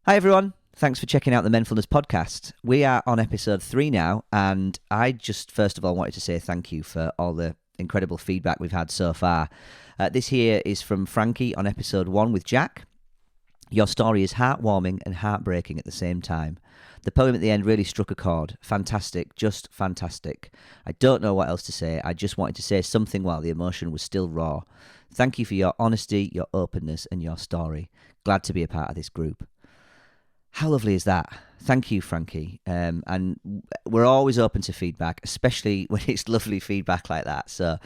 Hi everyone, thanks for checking out the Menfulness podcast. We are on episode 3 now, and I just first of all wanted to say thank you for all the incredible feedback we've had so far. This here is from Frankie on episode 1 with Jack. Your story is heartwarming and heartbreaking at the same time. The poem at the end really struck a chord. Fantastic, just fantastic. I don't know what else to say. I just wanted to say something while the emotion was still raw. Thank you for your honesty, your openness, and your story. Glad to be a part of this group. How lovely is that? Thank you, Frankie. And we're always open to feedback, especially when it's lovely feedback like that. So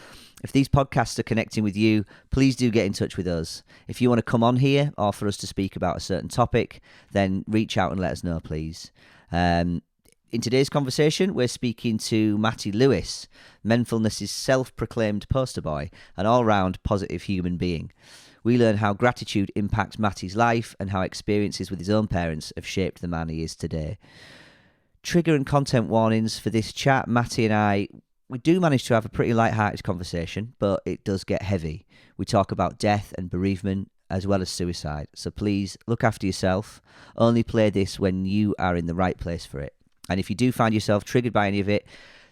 if these podcasts are connecting with you, please do get in touch with us. If you want to come on here or for us to speak about a certain topic, then reach out and let us know, please. In today's conversation, we're speaking to Matty Lewis, Menfulness' self-proclaimed poster boy, an all-round positive human being. We learn how gratitude impacts Matty's life and how experiences with his own parents have shaped the man he is today. Trigger and content warnings for this chat. Matty and I, we do manage to have a pretty light-hearted conversation, but it does get heavy. We talk about death and bereavement as well as suicide. So please look after yourself. Only play this when you are in the right place for it. And if you do find yourself triggered by any of it,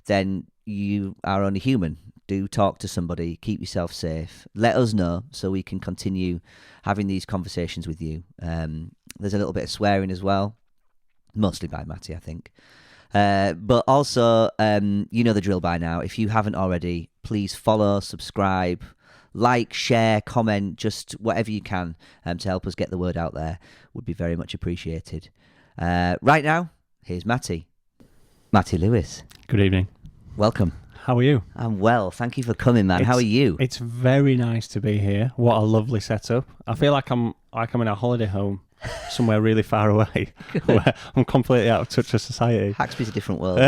then you are only human. Do talk to somebody, keep yourself safe, let us know so we can continue having these conversations with you. There's a little bit of swearing as well, mostly by Matty, I think. But also, you know the drill by now. If you haven't already, please follow, subscribe, like, share, comment, just whatever you can to help us get the word out there would be very much appreciated. Right now, here's Matty. Matty Lewis. Good evening. Welcome. How are you? I'm well. Thank you for coming, man. How are you? It's very nice to be here. What a lovely setup. I feel like I'm in a holiday home somewhere really far away where I'm completely out of touch with society. Haxby's a different world.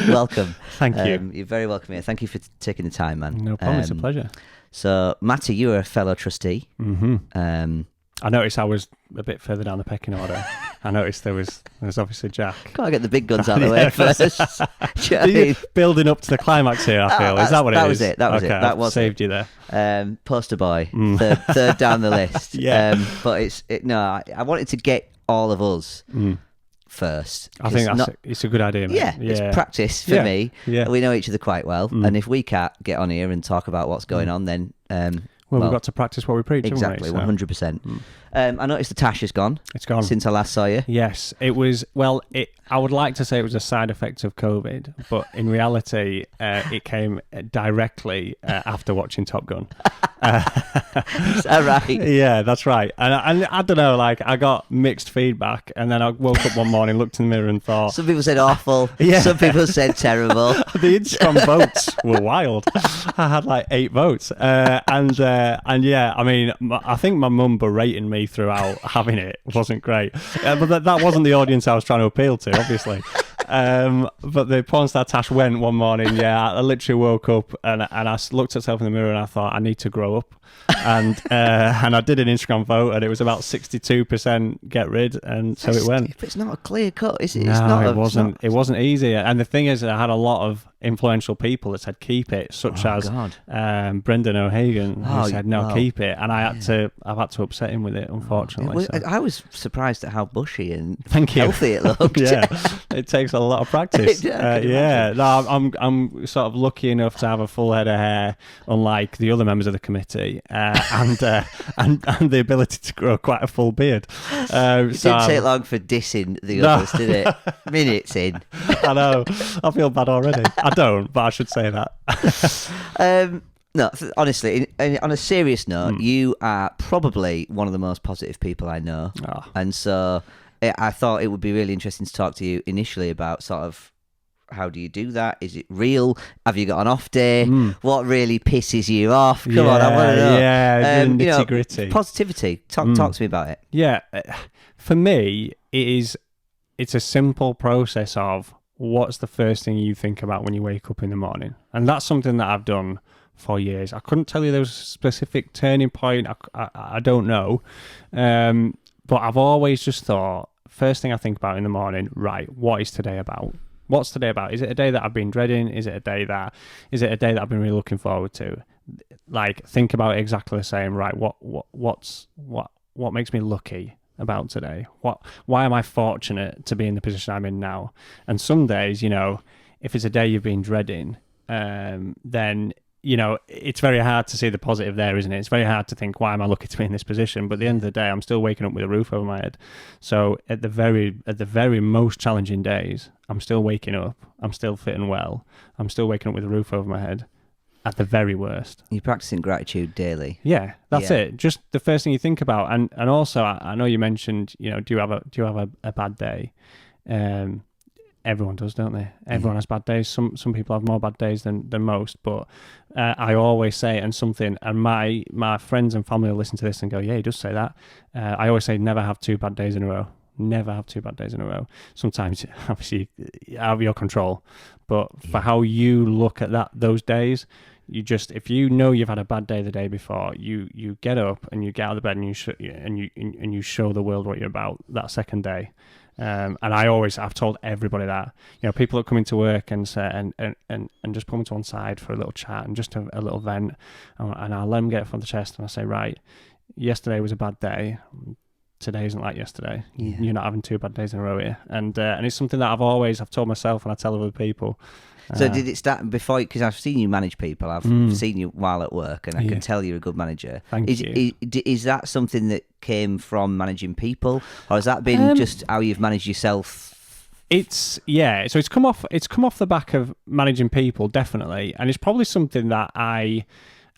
Welcome. Thank you. You're very welcome here. Thank you for taking the time, man. No problem. It's a pleasure. So, Matty, you're a fellow trustee. Mm-hmm. I noticed I was a bit further down the pecking order. I noticed there was obviously Jack. Gotta get the big guns out of the way first. Do you know what I mean? Building up to the climax here, I feel. Is that what it is? That was it. That was okay, it. That was saved you there. Poster boy, third down the list. Yeah. But I wanted to get all of us first. I think it's a good idea, mate. Yeah, it's practice for me. Yeah. We know each other quite well, and if we can't get on here and talk about what's going on, then well, we've got to practice what we preach. Exactly, 100%. I noticed the tash is gone. It's gone since I last saw you. Yes, it was. Well, I would like to say it was a side effect of COVID, but in reality, it came directly after watching Top Gun. Is that right? Yeah, that's right. And I don't know, like I got mixed feedback, and then I woke up one morning, looked in the mirror, and thought. Some people said awful. Yeah. Some people said terrible. The Instagram votes were wild. I had like 8 votes, and yeah, I mean, I think my mum berating me throughout having it wasn't great, but that wasn't the audience I was trying to appeal to, obviously. But the porn star Tash went one morning. Yeah, I literally woke up and I looked at myself in the mirror and I thought I need to grow up, and I did an Instagram vote and it was about 62% get rid, and so it went. It's not a clear cut, is it? No, it wasn't. It wasn't easy, and the thing is, I had a lot of influential people that said keep it, such as Brendan O'Hagan, who said no, keep it, and I've had to upset him with it, unfortunately. I was surprised at how bushy and Thank you. healthy it looked. Yeah, it takes a lot of practice. No, I'm sort of lucky enough to have a full head of hair, unlike the other members of the committee, and the ability to grow quite a full beard. It didn't take long for dissing the others, did it? Minutes in. I know. I feel bad already. I don't, but I should say that. No, honestly, on a serious note, you are probably one of the most positive people I know. Oh. And so I thought it would be really interesting to talk to you initially about sort of how do you do that? Is it real? Have you got an off day? What really pisses you off? Come on, I want to know. Yeah, nitty gritty. Positivity. Talk to me about it. Yeah, for me, it's a simple process of what's the first thing you think about when you wake up in the morning, and that's something that I've done for years. I couldn't tell you there was a specific turning point. I don't know, but I've always just thought first thing I think about in the morning. Right, what is today about? What's today about? Is it a day that I've been dreading? Is it a day that I've been really looking forward to? Like, think about it exactly the same. Right, what makes me lucky? about today? Why am I fortunate to be in the position I'm in now? And some days, if it's a day you've been dreading, then it's very hard to see the positive there, isn't it? It's very hard to think, why am I lucky to be in this position? But at the end of the day, I'm still waking up with a roof over my head. So at the very most challenging days, I'm still waking up. I'm still fitting well. I'm still waking up with a roof over my head. At the very worst, you're practicing gratitude daily. Yeah, that's it. Just the first thing you think about, and also I know you mentioned, do you have a bad day? Everyone does, don't they? Everyone has bad days. Some people have more bad days than most. But I always say, and my friends and family will listen to this and go, yeah, he does say that. I always say, never have 2 bad days in a row. Never have 2 bad days in a row. Sometimes, obviously, out of your control. But for how you look at those days, if you know you've had a bad day the day before, you get up and you get out of the bed and you show the world what you're about that second day. And I've told everybody that, people that come into work and say, and just put them to one side for a little chat and just a little vent, and I'll let them get it from the chest, and I say, right, yesterday was a bad day. Today isn't like yesterday. Yeah. You're not having 2 bad days in a row here, and it's something that I've told myself and I tell other people. So did it start before? Because I've seen you manage people. I've seen you while at work, and I can tell you're a good manager. Thank you. Is that something that came from managing people, or has that been just how you've managed yourself? So it's come off the back of managing people, definitely, and it's probably something that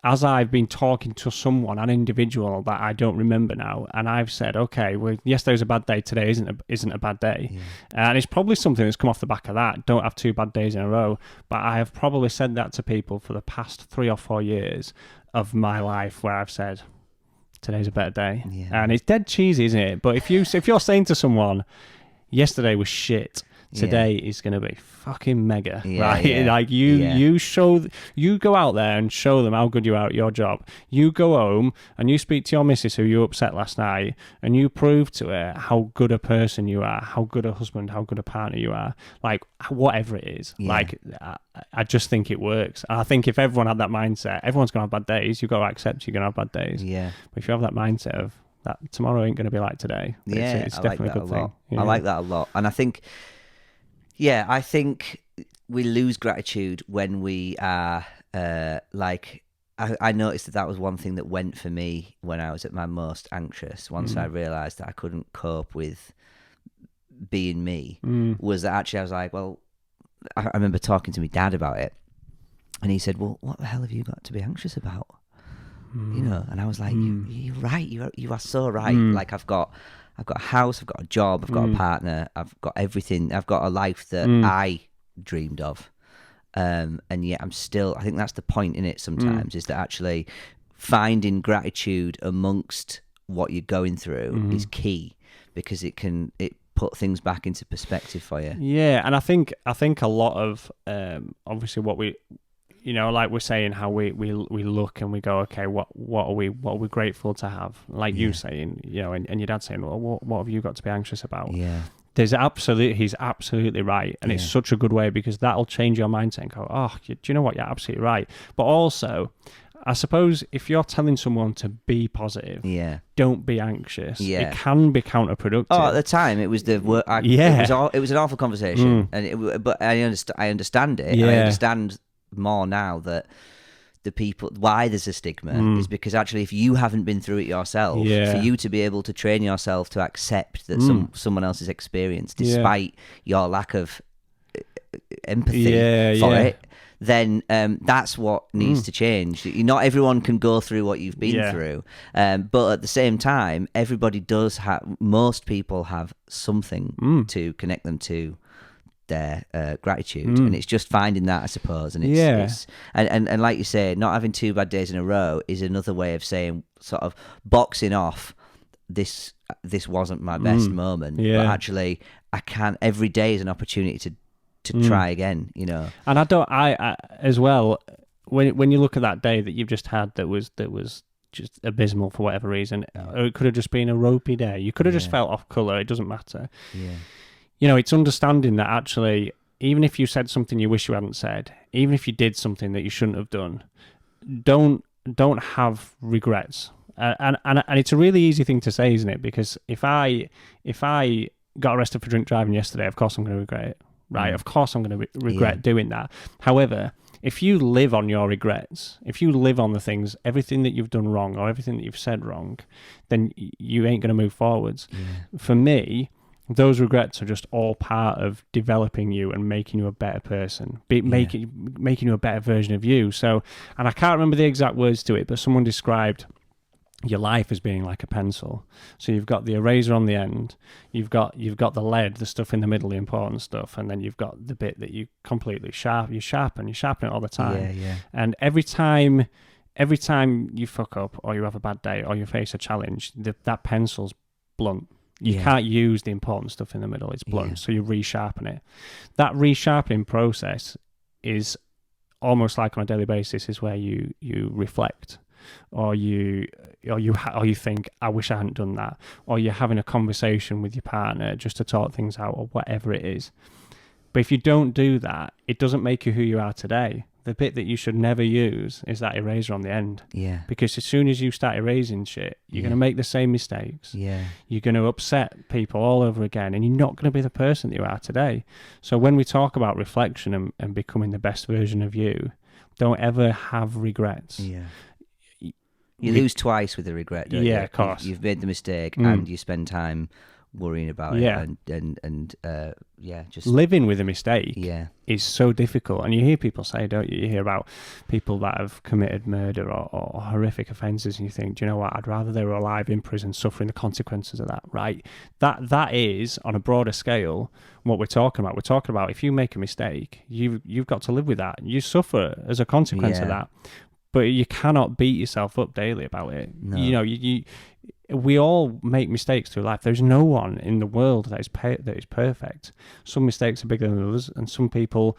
as I've been talking to someone, an individual that I don't remember now, and I've said, okay, well, yesterday was a bad day, today isn't a bad day. Yeah. And it's probably something that's come off the back of that. Don't have 2 bad days in a row. But I have probably said that to people for the past 3 or 4 years of my life, where I've said, today's a better day. Yeah. And it's dead cheesy, isn't it? But if you're saying to someone, yesterday was shit, today is going to be fucking mega, right? Yeah. Like you go out there and show them how good you are at your job. You go home and you speak to your missus who you upset last night, and you prove to her how good a person you are, how good a husband, how good a partner you are. Like whatever it is, like I just think it works. And I think if everyone had that mindset, everyone's going to have bad days. You've got to accept you're going to have bad days. Yeah. But if you have that mindset of that tomorrow ain't going to be like today, it's definitely a good thing. Yeah. I like that a lot, and I think. Yeah, I think we lose gratitude when we are I noticed that was one thing that went for me when I was at my most anxious. Once I realised that I couldn't cope with being me, was that actually I was like, well, I remember talking to my dad about it, and he said, well, what the hell have you got to be anxious about? And I was like, you're right, you are so right. Like I've got a house, I've got a job, I've got a partner, I've got everything, I've got a life that I dreamed of. And yet I think that's the point in it sometimes, is that actually finding gratitude amongst what you're going through is key, because it put things back into perspective for you. Yeah, and I think a lot of, obviously what we, like we're saying, how we look and we go, okay, what are we grateful to have? Like you saying, and your dad saying, well, what have you got to be anxious about? Yeah. He's absolutely right. And it's such a good way, because that'll change your mindset and go, oh, do you know what? You're absolutely right. But also, I suppose if you're telling someone to be positive, don't be anxious. Yeah. It can be counterproductive. Oh, at the time it was it was an awful conversation, but I understand it. Yeah. I understand more now that the people, why there's a stigma is because actually if you haven't been through it yourself, for you to be able to train yourself to accept that someone else's experience, despite your lack of empathy for it, then that's what needs to change. Not everyone can go through what you've been through, but at the same time, most people have something to connect them to their gratitude, and it's just finding that, I suppose. And it's and like you say, not having 2 bad days in a row is another way of saying, sort of boxing off this wasn't my best moment, but actually I can, every day is an opportunity to try again, And I as well, when you look at that day that you've just had that was just abysmal for whatever reason, or it could have just been a ropey day, you could have just felt off colour, it doesn't matter. It's understanding that actually, even if you said something you wish you hadn't said, even if you did something that you shouldn't have done, don't have regrets And it's a really easy thing to say, isn't it? Because if I got arrested for drink driving yesterday, of course I'm going to regret it, right? Of course I'm going to regret doing that. However, if you live on your regrets, if you live on the things, everything that you've done wrong or everything that you've said wrong, then you ain't going to move forwards. Yeah. For me, those regrets are just all part of developing you and making you a better person, making you a better version of you. So, and I can't remember the exact words to it, but someone described your life as being like a pencil. So you've got the eraser on the end, you've got the lead, the stuff in the middle, the important stuff, and then you've got the bit that you completely sharpen it all the time. Yeah. And every time you fuck up or you have a bad day or you face a challenge, that pencil's blunt. You can't use the important stuff in the middle, it's blunt, so you resharpen it. That resharpening process is almost like on a daily basis is where you reflect. Or you think, I wish I hadn't done that, or you're having a conversation with your partner just to talk things out, or whatever it is. But if you don't do that, it doesn't make you who you are today. The bit that you should never use is that eraser on the end. Yeah. Because as soon as you start erasing shit, you're going to make the same mistakes. Yeah. You're going to upset people all over again, and you're not going to be the person that you are today. So when we talk about reflection and becoming the best version of you, don't ever have regrets. Yeah. You lose twice with the regret, don't you? Yeah, of course. You've made the mistake and you spend time worrying about it. And just living with a mistake is so difficult. And you hear people say, don't you? You hear about people that have committed murder or horrific offences, and you think, do you know what? I'd rather they were alive in prison suffering the consequences of that, right? That is, on a broader scale, what we're talking about. We're talking about if you make a mistake, you've got to live with that. You suffer as a consequence of that. But you cannot beat yourself up daily about it. No. You know, we all make mistakes through life. There's no one in the world that is perfect. Some mistakes are bigger than others, and some people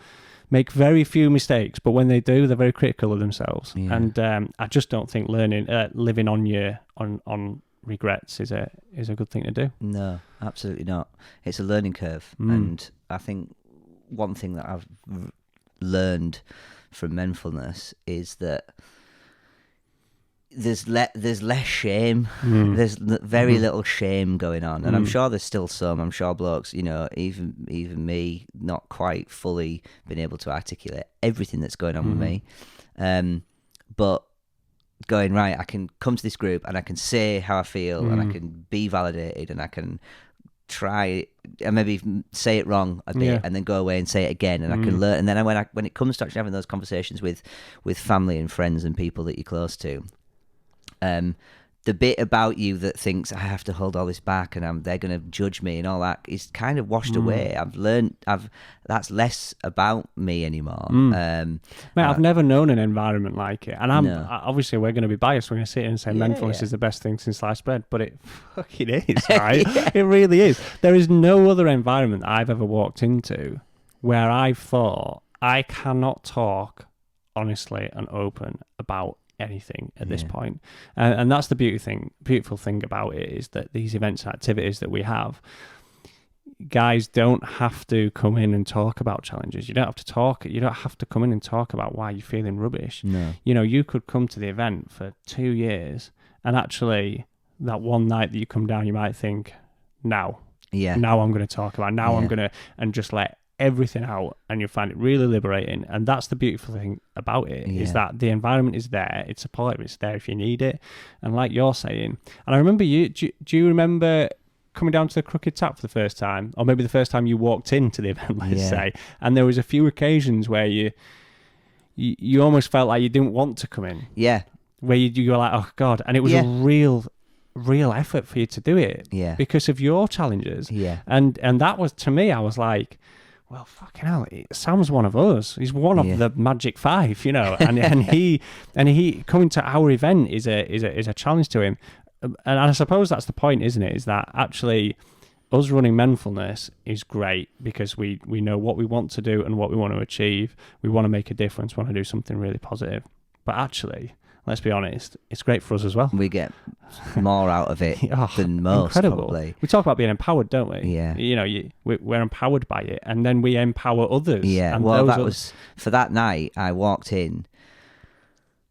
make very few mistakes. But when they do, they're very critical of themselves. Yeah. And I just don't think living on regrets is a good thing to do. No, absolutely not. It's a learning curve, and I think one thing that I've learned from Menfulness is that there's less shame. There's very little shame going on, and I'm sure there's still some. I'm sure blokes, you know, even me, not quite fully been able to articulate everything that's going on with me, but going, right, I can come to this group and I can say how I feel and I can be validated and I can try and maybe say it wrong a bit and then go away and say it again, and I can learn. And then when it comes to actually having those conversations with family and friends and people that you're close to, the bit about you that thinks I have to hold all this back and they're going to judge me and all that is kind of washed away. I've learned that's less about me anymore. Mate, I've never known an environment like it, and obviously we're going to be biased. We're going to sit here and say Menfulness is the best thing since sliced bread, but it fucking is, right? It really is. There is no other environment I've ever walked into where I've thought I cannot talk honestly and open about anything at this point, and that's the beautiful thing about it, is that these events and activities that we have, guys don't have to come in and talk about challenges. You don't have to come in and talk about why you're feeling rubbish. No. You know, you could come to the event for 2 years and actually that one night that you come down, you might think, now I'm going to talk about I'm going to, and just let everything out, and you'll find it really liberating. And that's the beautiful thing about it, is that the environment is there, it's supportive, it's there if you need it. And like you're saying, and I remember do you remember coming down to the Crooked Tap for the first time, or maybe the first time you walked into the event, let's say, and there was a few occasions where you almost felt like you didn't want to come in, where you were like, oh God, and it was a real effort for you to do it, because of your challenges, and that was, to me, I was like, well, fucking hell, Sam's one of us. He's one of the Magic Five, you know, and he coming to our event is a challenge to him. And I suppose that's the point, isn't it? Is that actually us running Menfulness is great because we know what we want to do and what we want to achieve. We want to make a difference, want to do something really positive. But actually, let's be honest, it's great for us as well. We get more out of it than most. Incredible. Probably. We talk about being empowered, don't we? Yeah. You know, we're empowered by it, and then we empower others. Yeah. And well, that was for that night. I walked in,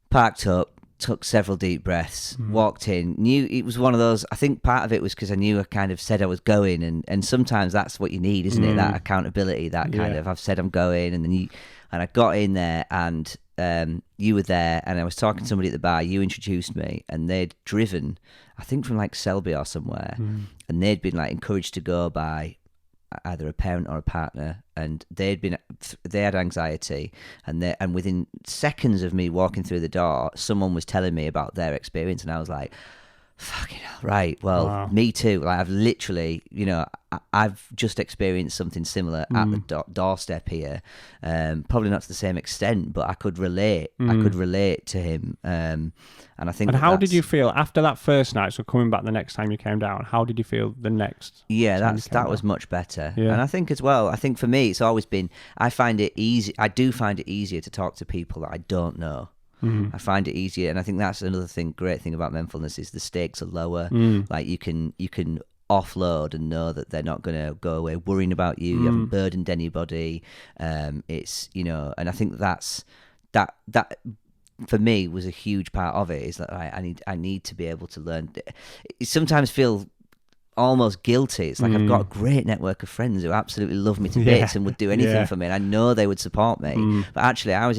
parked up, took several deep breaths, walked in, knew it was one of those. I think part of it was because I knew I kind of said I was going, and sometimes that's what you need, isn't it? That accountability, that kind of, I've said I'm going, and then I got in there, and you were there, and I was talking to somebody at the bar. You introduced me, and they'd driven, I think, from like Selby or somewhere, and they'd been like encouraged to go by either a parent or a partner, and they had anxiety, and within seconds of me walking through the door, someone was telling me about their experience, and I was like, fucking hell, right, well, Wow. me too. Like, I've literally, I've just experienced something similar at the doorstep here. Probably not to the same extent, but I could relate. I could relate to him. And I think. And how did you feel after that first night? So coming back the next time you came down, how did you feel the next? Yeah, that was much better. Yeah. And I think as well, for me, it's always been. I find it easy. I do find it easier to talk to people that I don't know. I find it easier, and I think that's another great thing about Menfulness is the stakes are lower. Like you can offload and know that they're not going to go away worrying about you. You haven't burdened anybody. It's and I think that for me was a huge part of it. Is that I need to be able to learn. It sometimes feel almost guilty. It's like I've got a great network of friends who absolutely love me to bits and would do anything for me, and I know they would support me. But actually, I was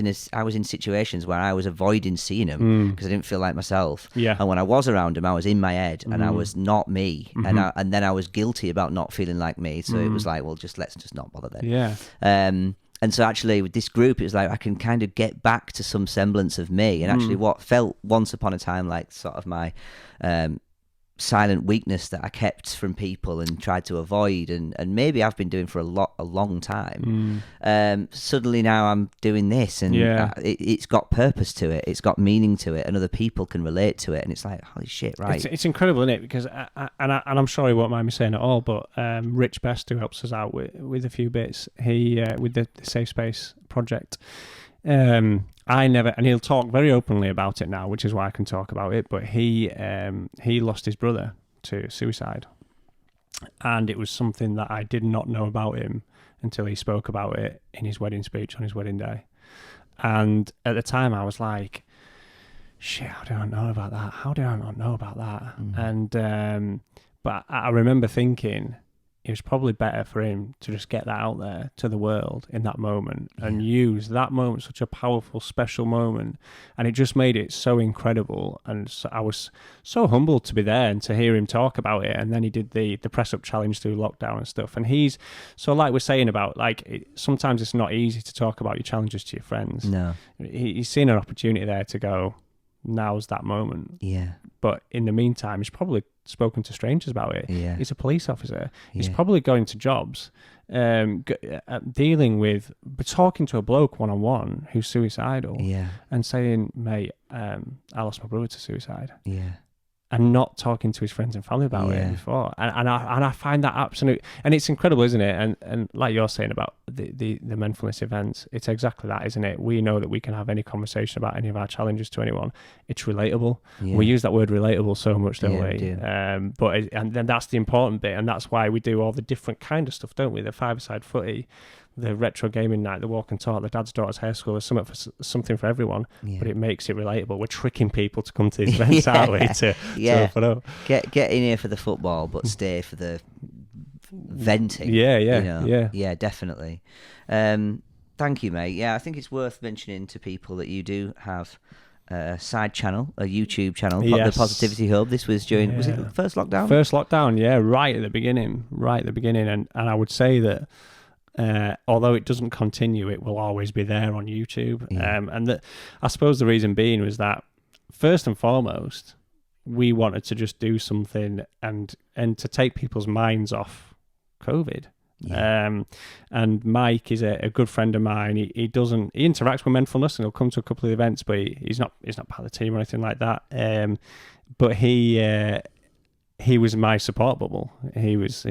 in situations where I was avoiding seeing them because I didn't feel like myself. And when I was around them, I was in my head and I was not me, and then I was guilty about not feeling like me. So it was like, well, let's just not bother then. And so actually with this group, it was like I can kind of get back to some semblance of me, and actually what felt once upon a time like sort of my silent weakness that I kept from people and tried to avoid, and maybe I've been doing for a long time. Suddenly now I'm doing this, and it's got purpose to it, it's got meaning to it, and other people can relate to it, and it's like, holy shit, right? It's incredible, isn't it? Because I'm sure he won't mind me saying it all, but Rich Best, who helps us out with a few bits, he with the Safe Space project. I never, and he'll talk very openly about it now, which is why I can talk about it. But he lost his brother to suicide, and it was something that I did not know about him until he spoke about it in his wedding speech on his wedding day. And at the time, I was like, "Shit, how do I know about that? How do I not know about that?" And but I remember thinking, it was probably better for him to just get that out there to the world in that moment and use that moment, such a powerful, special moment. And it just made it so incredible. And so I was so humbled to be there and to hear him talk about it. And then he did the press up challenge through lockdown and stuff. And he's, so like we're saying about, sometimes it's not easy to talk about your challenges to your friends. No. He's seen an opportunity there to go, now's that moment. Yeah. But in the meantime, he's probably spoken to strangers about it. Yeah. He's a police officer. He's probably going to jobs, dealing with, but talking to a bloke one-on-one who's suicidal, and saying, mate, I lost my brother to suicide. And not talking to his friends and family about it before. And I find that absolute, and it's incredible, isn't it? And like you're saying about the Menfulness events, it's exactly that, isn't it? We know that we can have any conversation about any of our challenges to anyone. It's relatable. We use that word relatable so much, don't we? do. And then that's the important bit, and that's why we do all the different kind of stuff, don't we? The five-a-side footy, the retro gaming night, the walk and talk, the dad's daughter's hair school. There's something for everyone, but it makes it relatable. We're tricking people to come to these events, aren't we? To open up. Get in here for the football, but stay for the venting. Yeah, definitely. Thank you, mate. Yeah, I think it's worth mentioning to people that you do have a side channel, a YouTube channel, the Positivity Hub. This was during, was it the first lockdown? First lockdown, right at the beginning. And I would say that although it doesn't continue, it will always be there on YouTube. And I suppose the reason being was that, first and foremost, we wanted to just do something and to take people's minds off COVID. And Mike is a good friend of mine. He interacts with Menfulness and he'll come to a couple of events, but he's not part of the team or anything like that. But he was my support bubble. He was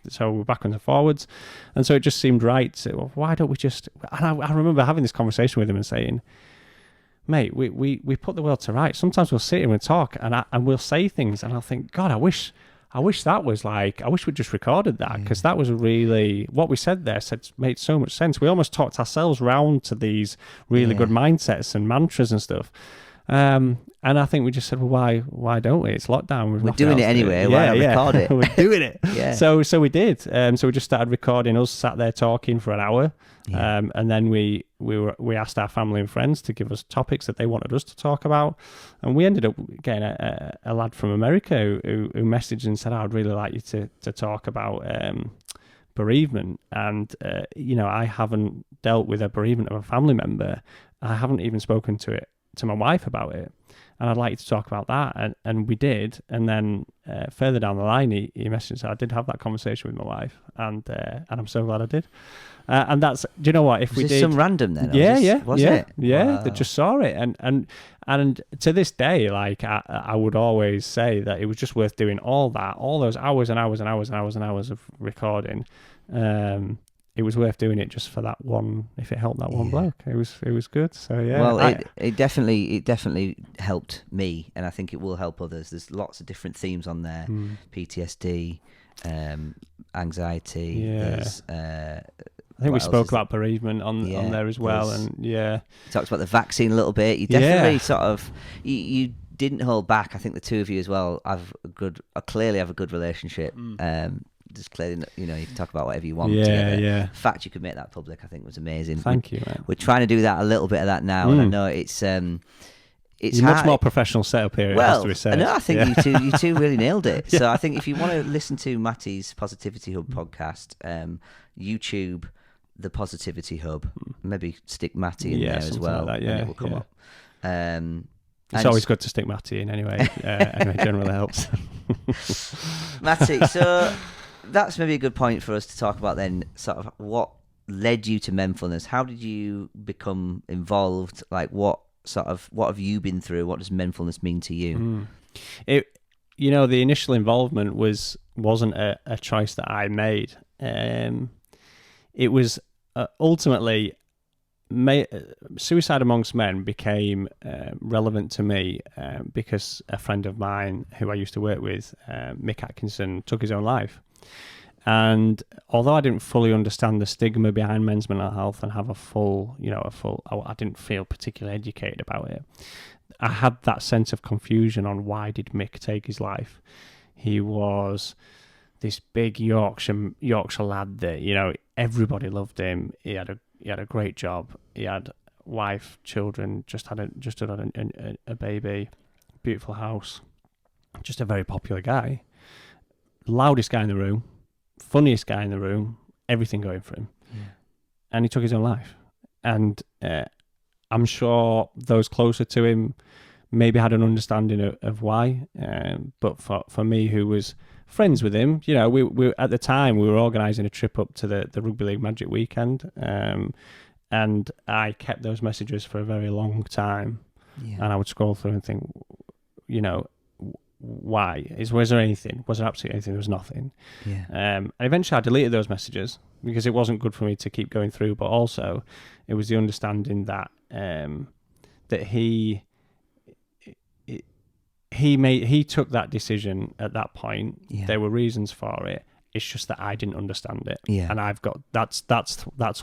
so we're backwards and forwards, and so it just seemed right to, well, why don't we just, and I remember having this conversation with him and saying, mate, we put the world to rights. Sometimes we'll sit here and talk and we'll say things and I'll think, God, I wish that was like, I wish we just recorded that, because that was really, what we said there made so much sense. We almost talked ourselves round to these really good mindsets and mantras and stuff. And I think we just said, well, why don't we? It's lockdown. We're doing it anyway. Why not record it? We're doing it. Yeah. So we did. So we just started recording us sat there talking for an hour. Yeah. And then we asked our family and friends to give us topics that they wanted us to talk about. And we ended up getting a lad from America who messaged and said, I'd really like you to talk about bereavement. And, I haven't dealt with a bereavement of a family member. I haven't even spoken to my wife about it. And I'd like you to talk about that. And we did. And then further down the line, he messaged and said, I did have that conversation with my wife. And I'm so glad I did. And that's, do you know what? If was we this did some random then? Was it? it? Yeah, Wow. they just saw it. And to this day, like I would always say that it was just worth doing all those hours and hours and hours and hours and hours of recording. It was worth doing it just for that one. If it helped that one bloke, it was good. So yeah. Well, it definitely helped me, and I think it will help others. There's lots of different themes on there: PTSD, anxiety. Yeah. There's, I think we spoke about bereavement on there as well, and you talked about the vaccine a little bit. You definitely sort of you didn't hold back. I think the two of you as well clearly have a good relationship. Just clearly, you can talk about whatever you want. Yeah. The fact you could make that public, I think, was amazing. Thank you, man. We're trying to do that, a little bit of that now, and I know it's You're much more professional setup here. Well, it has to be said. I think you two really nailed it. So I think if you want to listen to Matty's Positivity Hub podcast, YouTube the Positivity Hub, maybe stick Matty in there as well. Like that, and it will come up. It's always good to stick Matty in anyway. Anyway, generally helps. Matty, so that's maybe a good point for us to talk about then, sort of what led you to Menfulness. How did you become involved? Like what have you been through? What does Menfulness mean to you? The initial involvement wasn't a choice that I made. It was ultimately suicide amongst men became relevant to me because a friend of mine who I used to work with, Mick Atkinson, took his own life. And although I didn't fully understand the stigma behind men's mental health and have I didn't feel particularly educated about it. I had that sense of confusion on why did Mick take his life. He was this big Yorkshire lad that, everybody loved him. He had a great job. He had wife, children, just had a baby, beautiful house. Just a very popular guy. Loudest guy in the room, funniest guy in the room, everything going for him. Yeah. And he took his own life. And I'm sure those closer to him maybe had an understanding of why. But for me, who was friends with him, we at the time we were organising a trip up to the Rugby League Magic Weekend, and I kept those messages for a very long time, and I would scroll through and think, why? Was there anything? Was there absolutely anything? There was nothing. Yeah. And eventually I deleted those messages because it wasn't good for me to keep going through, but also it was the understanding that that he took that decision at that point. Yeah. There were reasons for it. It's just that I didn't understand it. Yeah. And I've got that's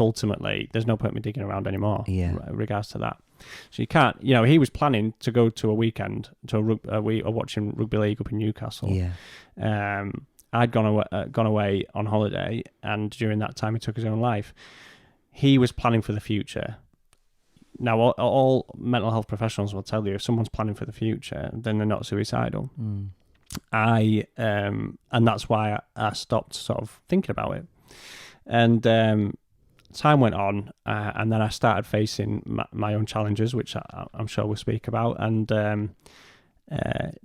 ultimately, there's no point in me digging around anymore. Yeah. In regards to that. So you can't, he was planning to go to a weekend to a week of watching rugby league up in Newcastle. Yeah. I'd gone away on holiday, and during that time he took his own life. He was planning for the future. Now, all mental health professionals will tell you if someone's planning for the future, then they're not suicidal. And that's why I stopped sort of thinking about it. And time went on, and then I started facing my own challenges, which I'm sure we'll speak about. And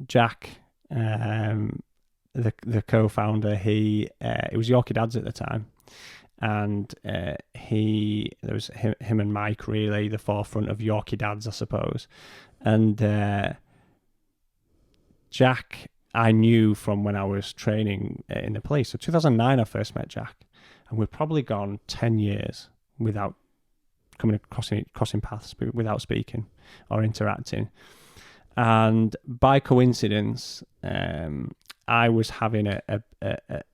Jack, the co-founder, it was Yorkie Dads at the time. And there was him and Mike, really the forefront of Yorkie Dads, I suppose. And Jack, I knew from when I was training in the police. So 2009, I first met Jack, and we've probably gone 10 years without crossing paths, without speaking or interacting. And by coincidence, I was having a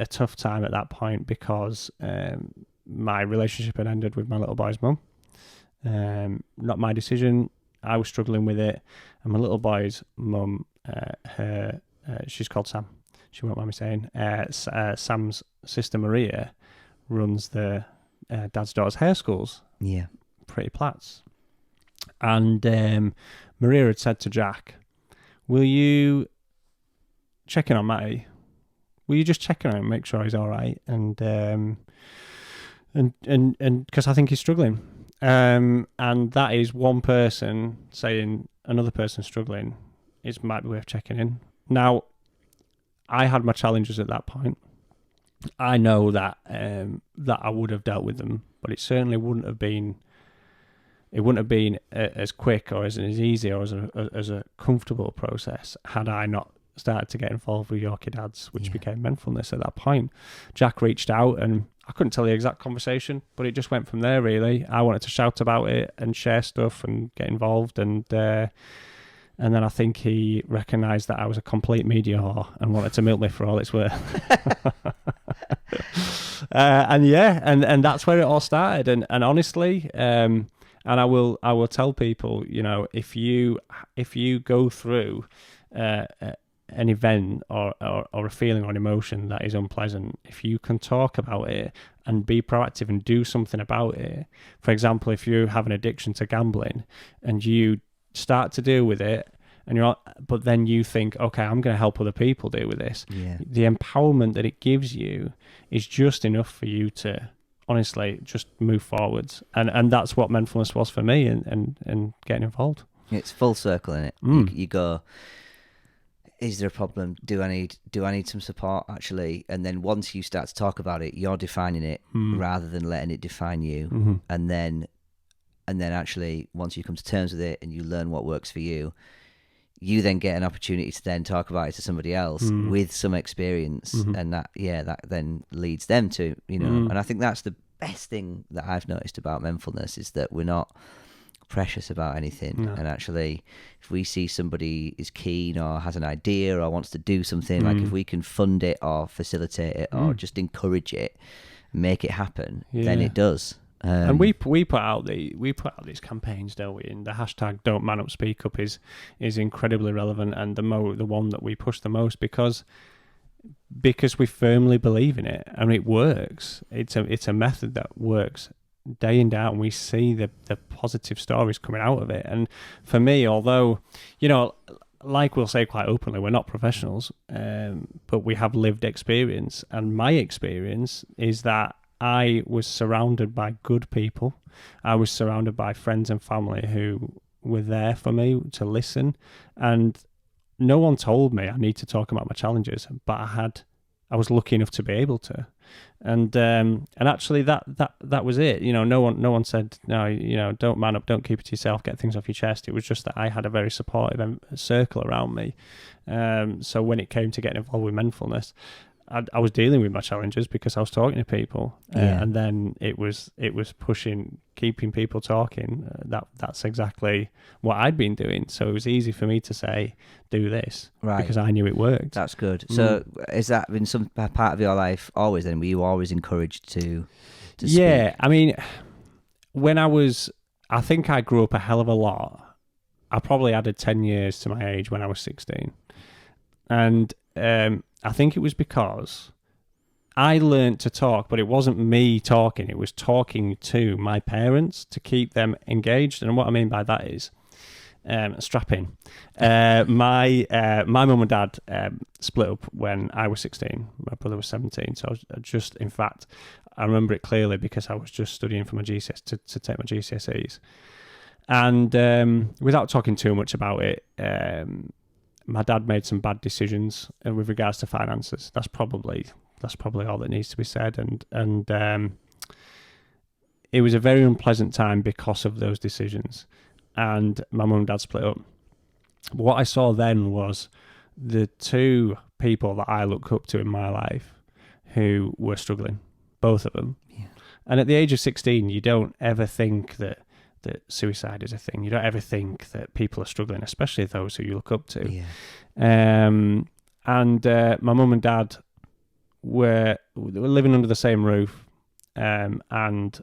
tough time at that point because my relationship had ended with my little boy's mum. Not my decision. I was struggling with it, and my little boy's mum, she's called Sam. She won't mind me saying. Sam's sister Maria runs the dad's daughter's hair schools. Yeah. Pretty Platts. And Maria had said to Jack, "Will you check in on Matty? Will you just check in on him, make sure he's all right?" And because I think he's struggling. And that is one person saying another person struggling. It might be worth checking in. Now, I had my challenges at that point. I know that that I would have dealt with them, but it certainly wouldn't have been. It wouldn't have been as quick or as easy or as a comfortable process had I not started to get involved with Yorkie Dads, which became Menfulness at that point. Jack reached out, and I couldn't tell the exact conversation, but it just went from there, really. I wanted to shout about it and share stuff and get involved, and then I think he recognised that I was a complete media whore and wanted to milk me for all it's worth. and that's where it all started. And honestly, and I will tell people, if you go through an event or a feeling or an emotion that is unpleasant, if you can talk about it and be proactive and do something about it. For example, if you have an addiction to gambling and you start to deal with it, but then you think, okay, I'm going to help other people deal with this. Yeah. The empowerment that it gives you is just enough for you to honestly just move forwards. And that's what Menfulness was for me and getting involved. It's full circle, isn't it? You go, is there a problem? Do I need some support, actually? And then once you start to talk about it, you're defining it rather than letting it define you. Mm-hmm. And then actually, once you come to terms with it and you learn what works for you, you then get an opportunity to then talk about it to somebody else with some experience, and that then leads them to, and I think that's the best thing that I've noticed about Menfulness is that we're not precious about anything. No. And actually, if we see somebody is keen or has an idea or wants to do something, like if we can fund it or facilitate it or just encourage it, make it happen, then it does. And we put out these campaigns, don't we? And the hashtag Don't Man Up Speak Up is incredibly relevant, and the one that we push the most because we firmly believe in it and it works. It's a method that works day in day out, and we see the positive stories coming out of it. And for me, although like we'll say quite openly, we're not professionals, but we have lived experience, and my experience is that I was surrounded by good people. I was surrounded by friends and family who were there for me to listen, and no one told me I need to talk about my challenges, but I was lucky enough to be able to, and actually that was it. No one said no. Don't man up, don't keep it to yourself, get things off your chest. It was just that I had a very supportive circle around me. So when it came to getting involved with Menfulness, I was dealing with my challenges because I was talking to people, and then it was pushing, keeping people talking. That's exactly what I'd been doing. So it was easy for me to say, do this, right, because I knew it worked. That's good. So has that been some part of your life always then? Were you always encouraged to yeah, speak? I mean, I think I grew up a hell of a lot. I probably added 10 years to my age when I was 16. And I think it was because I learned to talk, but it wasn't me talking. It was talking to my parents to keep them engaged. And what I mean by that is strap in. My mum and dad split up when I was 16. My brother was 17. So I just, in fact, I remember it clearly because I was just studying for my GCSEs to take my GCSEs. And without talking too much about it, my dad made some bad decisions with regards to finances. That's probably all that needs to be said. And it was a very unpleasant time because of those decisions. And my mum and dad split up. What I saw then was the two people that I look up to in my life who were struggling, both of them. Yeah. And at the age of 16, you don't ever think that suicide is a thing. You don't ever think that people are struggling, especially those who you look up to. Yeah. And my mum and dad were living under the same roof, and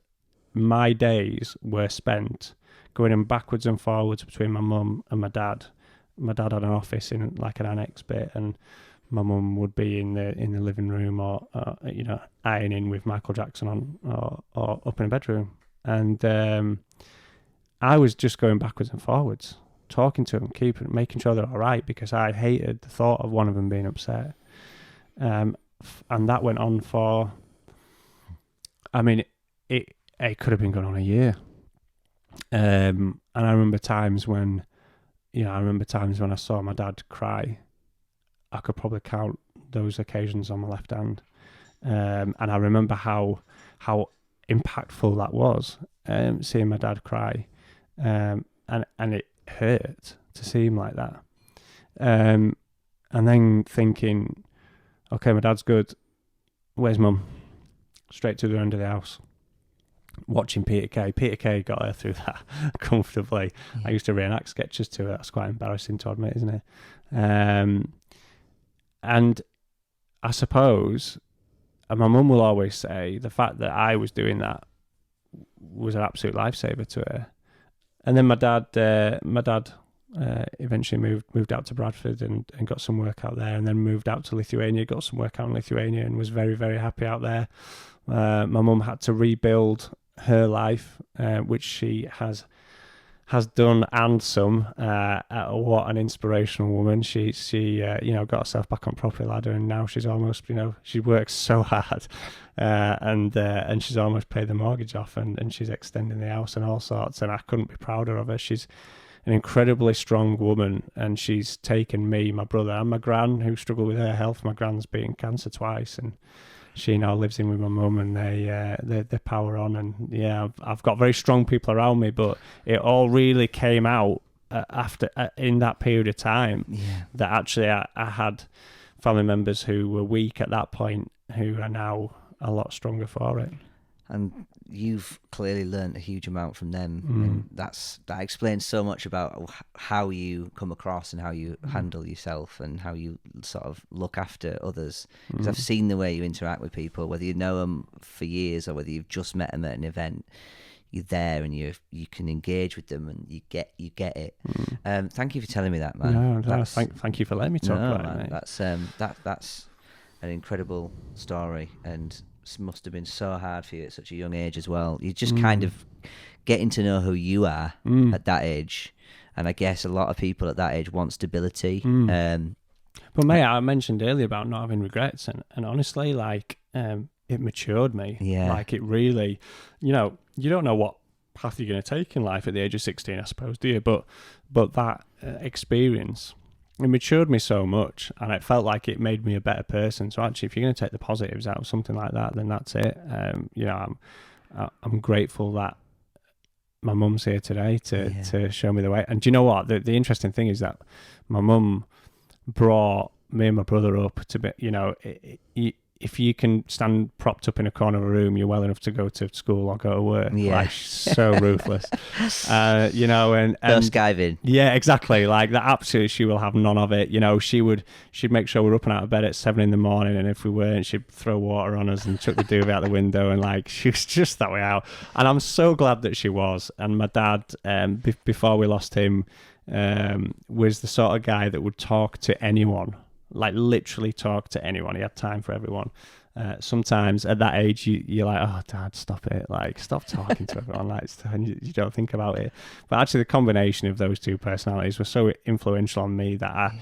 my days were spent going in backwards and forwards between my mum and my dad. My dad had an office in like an annex bit, and my mum would be in the living room or ironing with Michael Jackson on, or up in a bedroom. And I was just going backwards and forwards, talking to them, making sure they're all right, because I hated the thought of one of them being upset. And that went on for, I mean, it could have been going on a year. And I remember times when I saw my dad cry. I could probably count those occasions on my left hand. And I remember how impactful that was, seeing my dad cry. And it hurt to see him like that. And then thinking, okay, my dad's good. Where's mum? Straight to the end of the house. Watching Peter Kay. Peter Kay got her through that comfortably. Yeah. I used to reenact sketches to her. That's quite embarrassing to admit, isn't it? And I suppose, and my mum will always say, the fact that I was doing that was an absolute lifesaver to her. And then my dad eventually moved out to Bradford and got some work out there, and then moved out to Lithuania, got some work out in Lithuania, and was very, very happy out there. My mum had to rebuild her life, which she has done, and some. What an inspirational woman! She got herself back on property ladder, and now she's almost, she works so hard, and she's almost paid the mortgage off, and she's extending the house and all sorts. And I couldn't be prouder of her. She's an incredibly strong woman, and she's taken me, my brother, and my gran, who struggled with her health. My gran's beaten cancer twice, and she now lives in with my mum, and they power on. And yeah, I've got very strong people around me, but it all really came out after in that period of time. Yeah. That actually I had family members who were weak at that point who are now a lot stronger for it. And you've clearly learned a huge amount from them. And that explains so much about how you come across and how you handle yourself and how you sort of look after others. Because I've seen the way you interact with people, whether you know them for years or whether you've just met them at an event. You're there and you can engage with them and you get it. Thank you for telling me that, man. No, thank you for letting me talk about it, mate. That's an incredible story, and must have been so hard for you at such a young age as well. You're just kind of getting to know who you are at that age, and I guess a lot of people at that age want stability. But mate, I mentioned earlier about not having regrets, and honestly, like, it matured me. Yeah. Like, it really, you don't know what path you're going to take in life at the age of 16, I suppose, do you? But that experience, it matured me so much, and it felt like it made me a better person. So actually, if you're going to take the positives out of something like that, then that's it. I'm grateful that my mum's here today to show me the way. And do you know what? The interesting thing is that my mum brought me and my brother up to be, if you can stand propped up in a corner of a room, you're well enough to go to school or go to work. Yeah. Like, so ruthless. And first guy in. Yeah, exactly. Like that, absolutely, she will have none of it. She'd make sure we're up and out of bed at 7 a.m, and if we weren't, she'd throw water on us and chuck the duvet out the window, and like, she was just that way out. And I'm so glad that she was. And my dad, before we lost him, was the sort of guy that would talk to anyone. Like, literally talk to anyone. He had time for everyone. Sometimes at that age, you're like, oh, Dad, stop it. Like, stop talking to everyone. Like, and you don't think about it. But actually, the combination of those two personalities was so influential on me that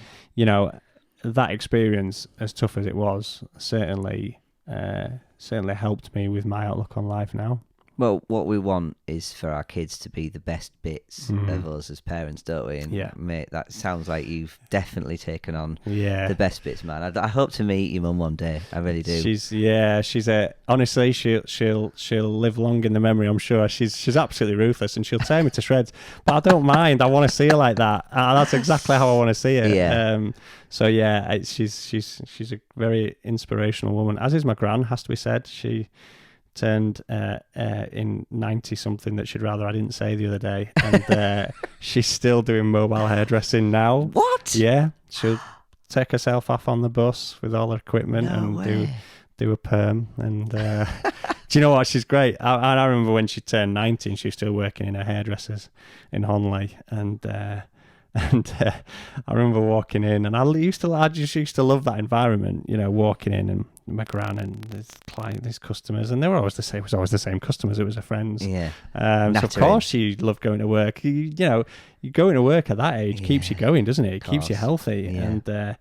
that experience, as tough as it was, certainly helped me with my outlook on life now. Well, what we want is for our kids to be the best bits of us as parents, don't we? And mate, that sounds like you've definitely taken on the best bits, man. I hope to meet your mum one day. I really do. Honestly, she'll live long in the memory, I'm sure. She's absolutely ruthless, and she'll tear me to shreds. But I don't mind. I want to see her like that. That's exactly how I want to see her. Yeah. She's a very inspirational woman. As is my gran, has to be said. She turned in 90 something that she'd rather I didn't say the other day, and she's still doing mobile hairdressing now. What? Yeah, she'll take herself off on the bus with all her equipment do a perm, and Do you know what? She's great. I remember when she turned 19, she was still working in a hairdresser's in Honley, and I remember walking in, and I just used to love that environment. You know, walking in and my gran and these customers, and they were always the same. It was always the same customers. It was her friends. Yeah. So of course she loved going to work. You know, going to work at that age keeps you going, doesn't it? It keeps you healthy. Yeah. And I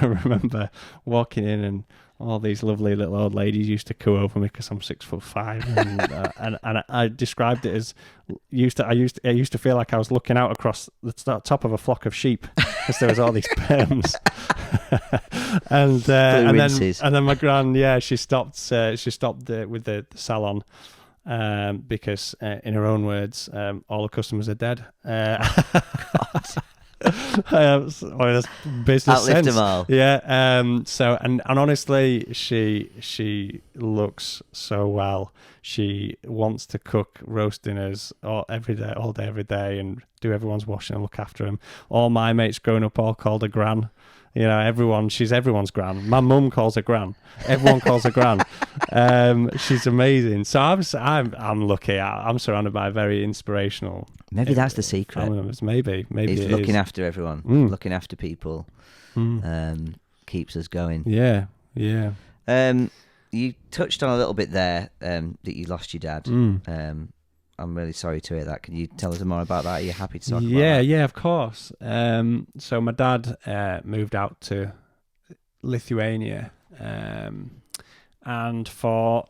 remember walking in, and all these lovely little old ladies used to coo over me because I'm 6'5", and I described it as I used to feel like I was looking out across the top of a flock of sheep because there was all these perms. and then my gran, she stopped with the salon because in her own words, all the customers are dead. That's business Outlive sense. them all. Yeah. So and honestly, she looks so well. She wants to cook roast dinners all day, every day, and do everyone's washing and look after them. All my mates growing up all called her gran. You know, she's everyone's gran. My mum calls her gran. Everyone calls her gran. She's amazing. So I'm lucky. I'm surrounded by a very inspirational. Maybe that's the secret. Maybe it's it looking is. after everyone, looking after people, keeps us going. Yeah. You touched on a little bit there that you lost your dad. I'm really sorry to hear that. Can you tell us more about that? Are you happy to talk about that? Yeah, of course. So my dad moved out to Lithuania, and I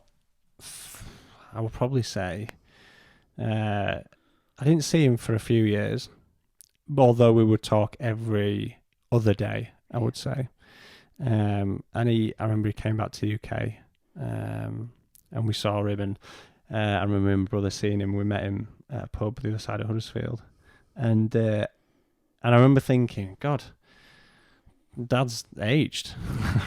would probably say, I didn't see him for a few years, although we would talk every other day, I would say. And I remember he came back to the UK, and we saw him, and I remember my brother seeing him. We met him at a pub the other side of Huddersfield, and I remember thinking, God, Dad's aged.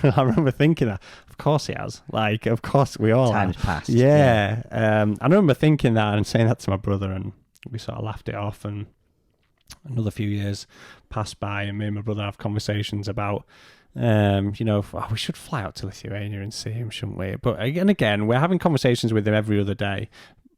I remember thinking that. Of course he has. Like, of course we all Time's have. passed. Yeah. I remember thinking that and saying that to my brother, and we sort of laughed it off. And another few years passed by, and me and my brother have conversations about, we should fly out to Lithuania and see him, shouldn't we? But again, we're having conversations with him every other day.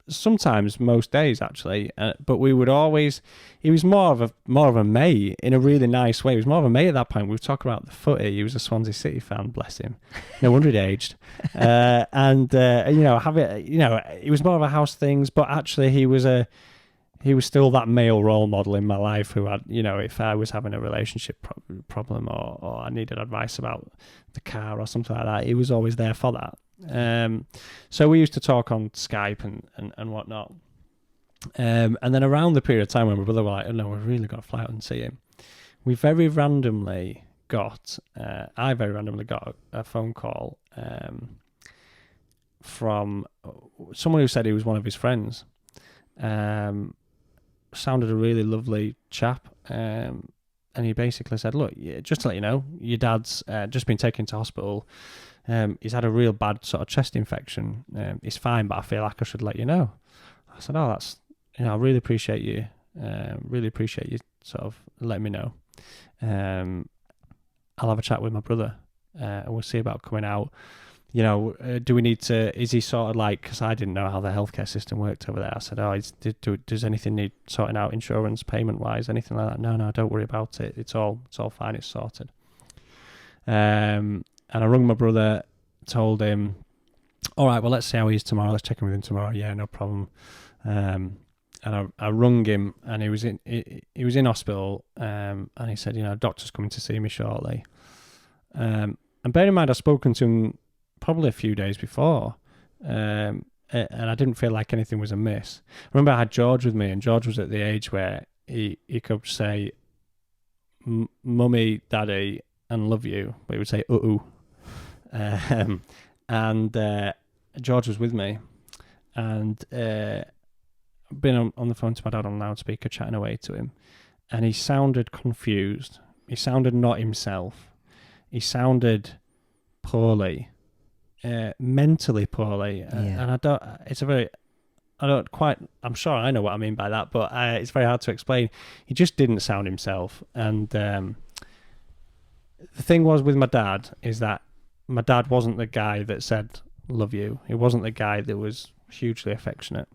Sometimes most days actually, but we would always. He was more of a mate in a really nice way. He was more of a mate at that point. We would talk about the footy. He was a Swansea City fan, bless him. No wonder he'd aged. He was more of a house things, but actually he was still that male role model in my life who had, if I was having a relationship problem or I needed advice about the car or something like that, he was always there for that. So we used to talk on Skype and whatnot. And then around the period of time when my brother was like, oh no, we've really got to fly out and see him, I very randomly got a phone call from someone who said he was one of his friends. Sounded a really lovely chap, and he basically said, look, just to let you know, your dad's just been taken to hospital. He's had a real bad sort of chest infection. He's fine, but I feel like I should let you know. I said, oh, that's, I really appreciate you. Sort of letting me know. I'll have a chat with my brother, and we'll see about coming out. Do we need to, is he sort of like, because I didn't know how the healthcare system worked over there. I said, does anything need sorting out insurance, payment wise, anything like that? No, don't worry about it. It's all fine. It's sorted. And I rung my brother, told him, all right, well, let's see how he is tomorrow. Let's check in with him tomorrow. Yeah, no problem. And I rung him, and he was in hospital. And he said, doctor's coming to see me shortly. And bear in mind, I'd spoken to him probably a few days before, and I didn't feel like anything was amiss. I remember I had George with me, and George was at the age where he could say mummy, daddy, and love you, but he would say uh-ooh. And George was with me, and I've been on the phone to my dad on loudspeaker chatting away to him, and he sounded confused. He sounded not himself. He sounded poorly. Mentally poorly, and I'm sure I know what I mean by that, but it's very hard to explain. He just didn't sound himself. And the thing was with my dad is that my dad wasn't the guy that said, love you. He wasn't the guy that was hugely affectionate.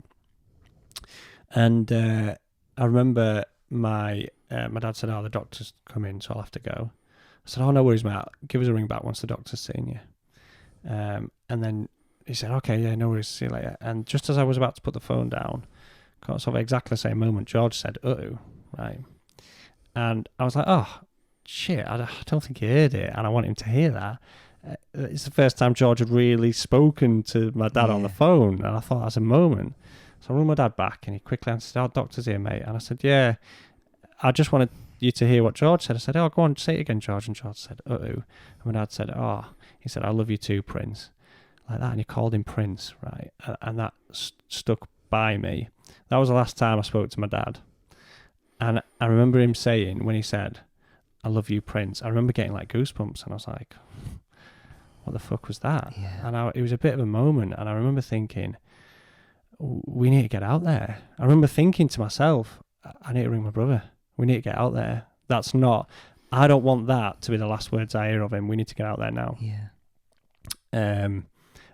And I remember my dad said, "Oh, the doctor's come in, so I'll have to go." I said, "Oh, no worries, mate. Give us a ring back once the doctor's seen you." And then he said, "Okay, yeah, no worries. See you later." And just as I was about to put the phone down, sort of exactly the same moment, George said, "Uh-oh," right? And I was like, "Oh, shit, I don't think he heard it." And I want him to hear that. It's the first time George had really spoken to my dad on the phone. And I thought, that's a moment. So I rung my dad back and he quickly answered, "Oh, doctor's here, mate." And I said, "Yeah, I just wanted you to hear what George said." I said, "Oh, go on, say it again, George." And George said, "Uh-oh." And my dad said, "Oh," he said, "I love you too, Prince." Like that. And he called him Prince, right? And that stuck by me. That was the last time I spoke to my dad. And I remember him saying, when he said, "I love you, Prince," I remember getting like goosebumps. And I was like, what the fuck was that? Yeah. And it was a bit of a moment. And I remember thinking, we need to get out there. I remember thinking to myself, I need to ring my brother. We need to get out there. I don't want that to be the last words I hear of him. We need to get out there now. Yeah. And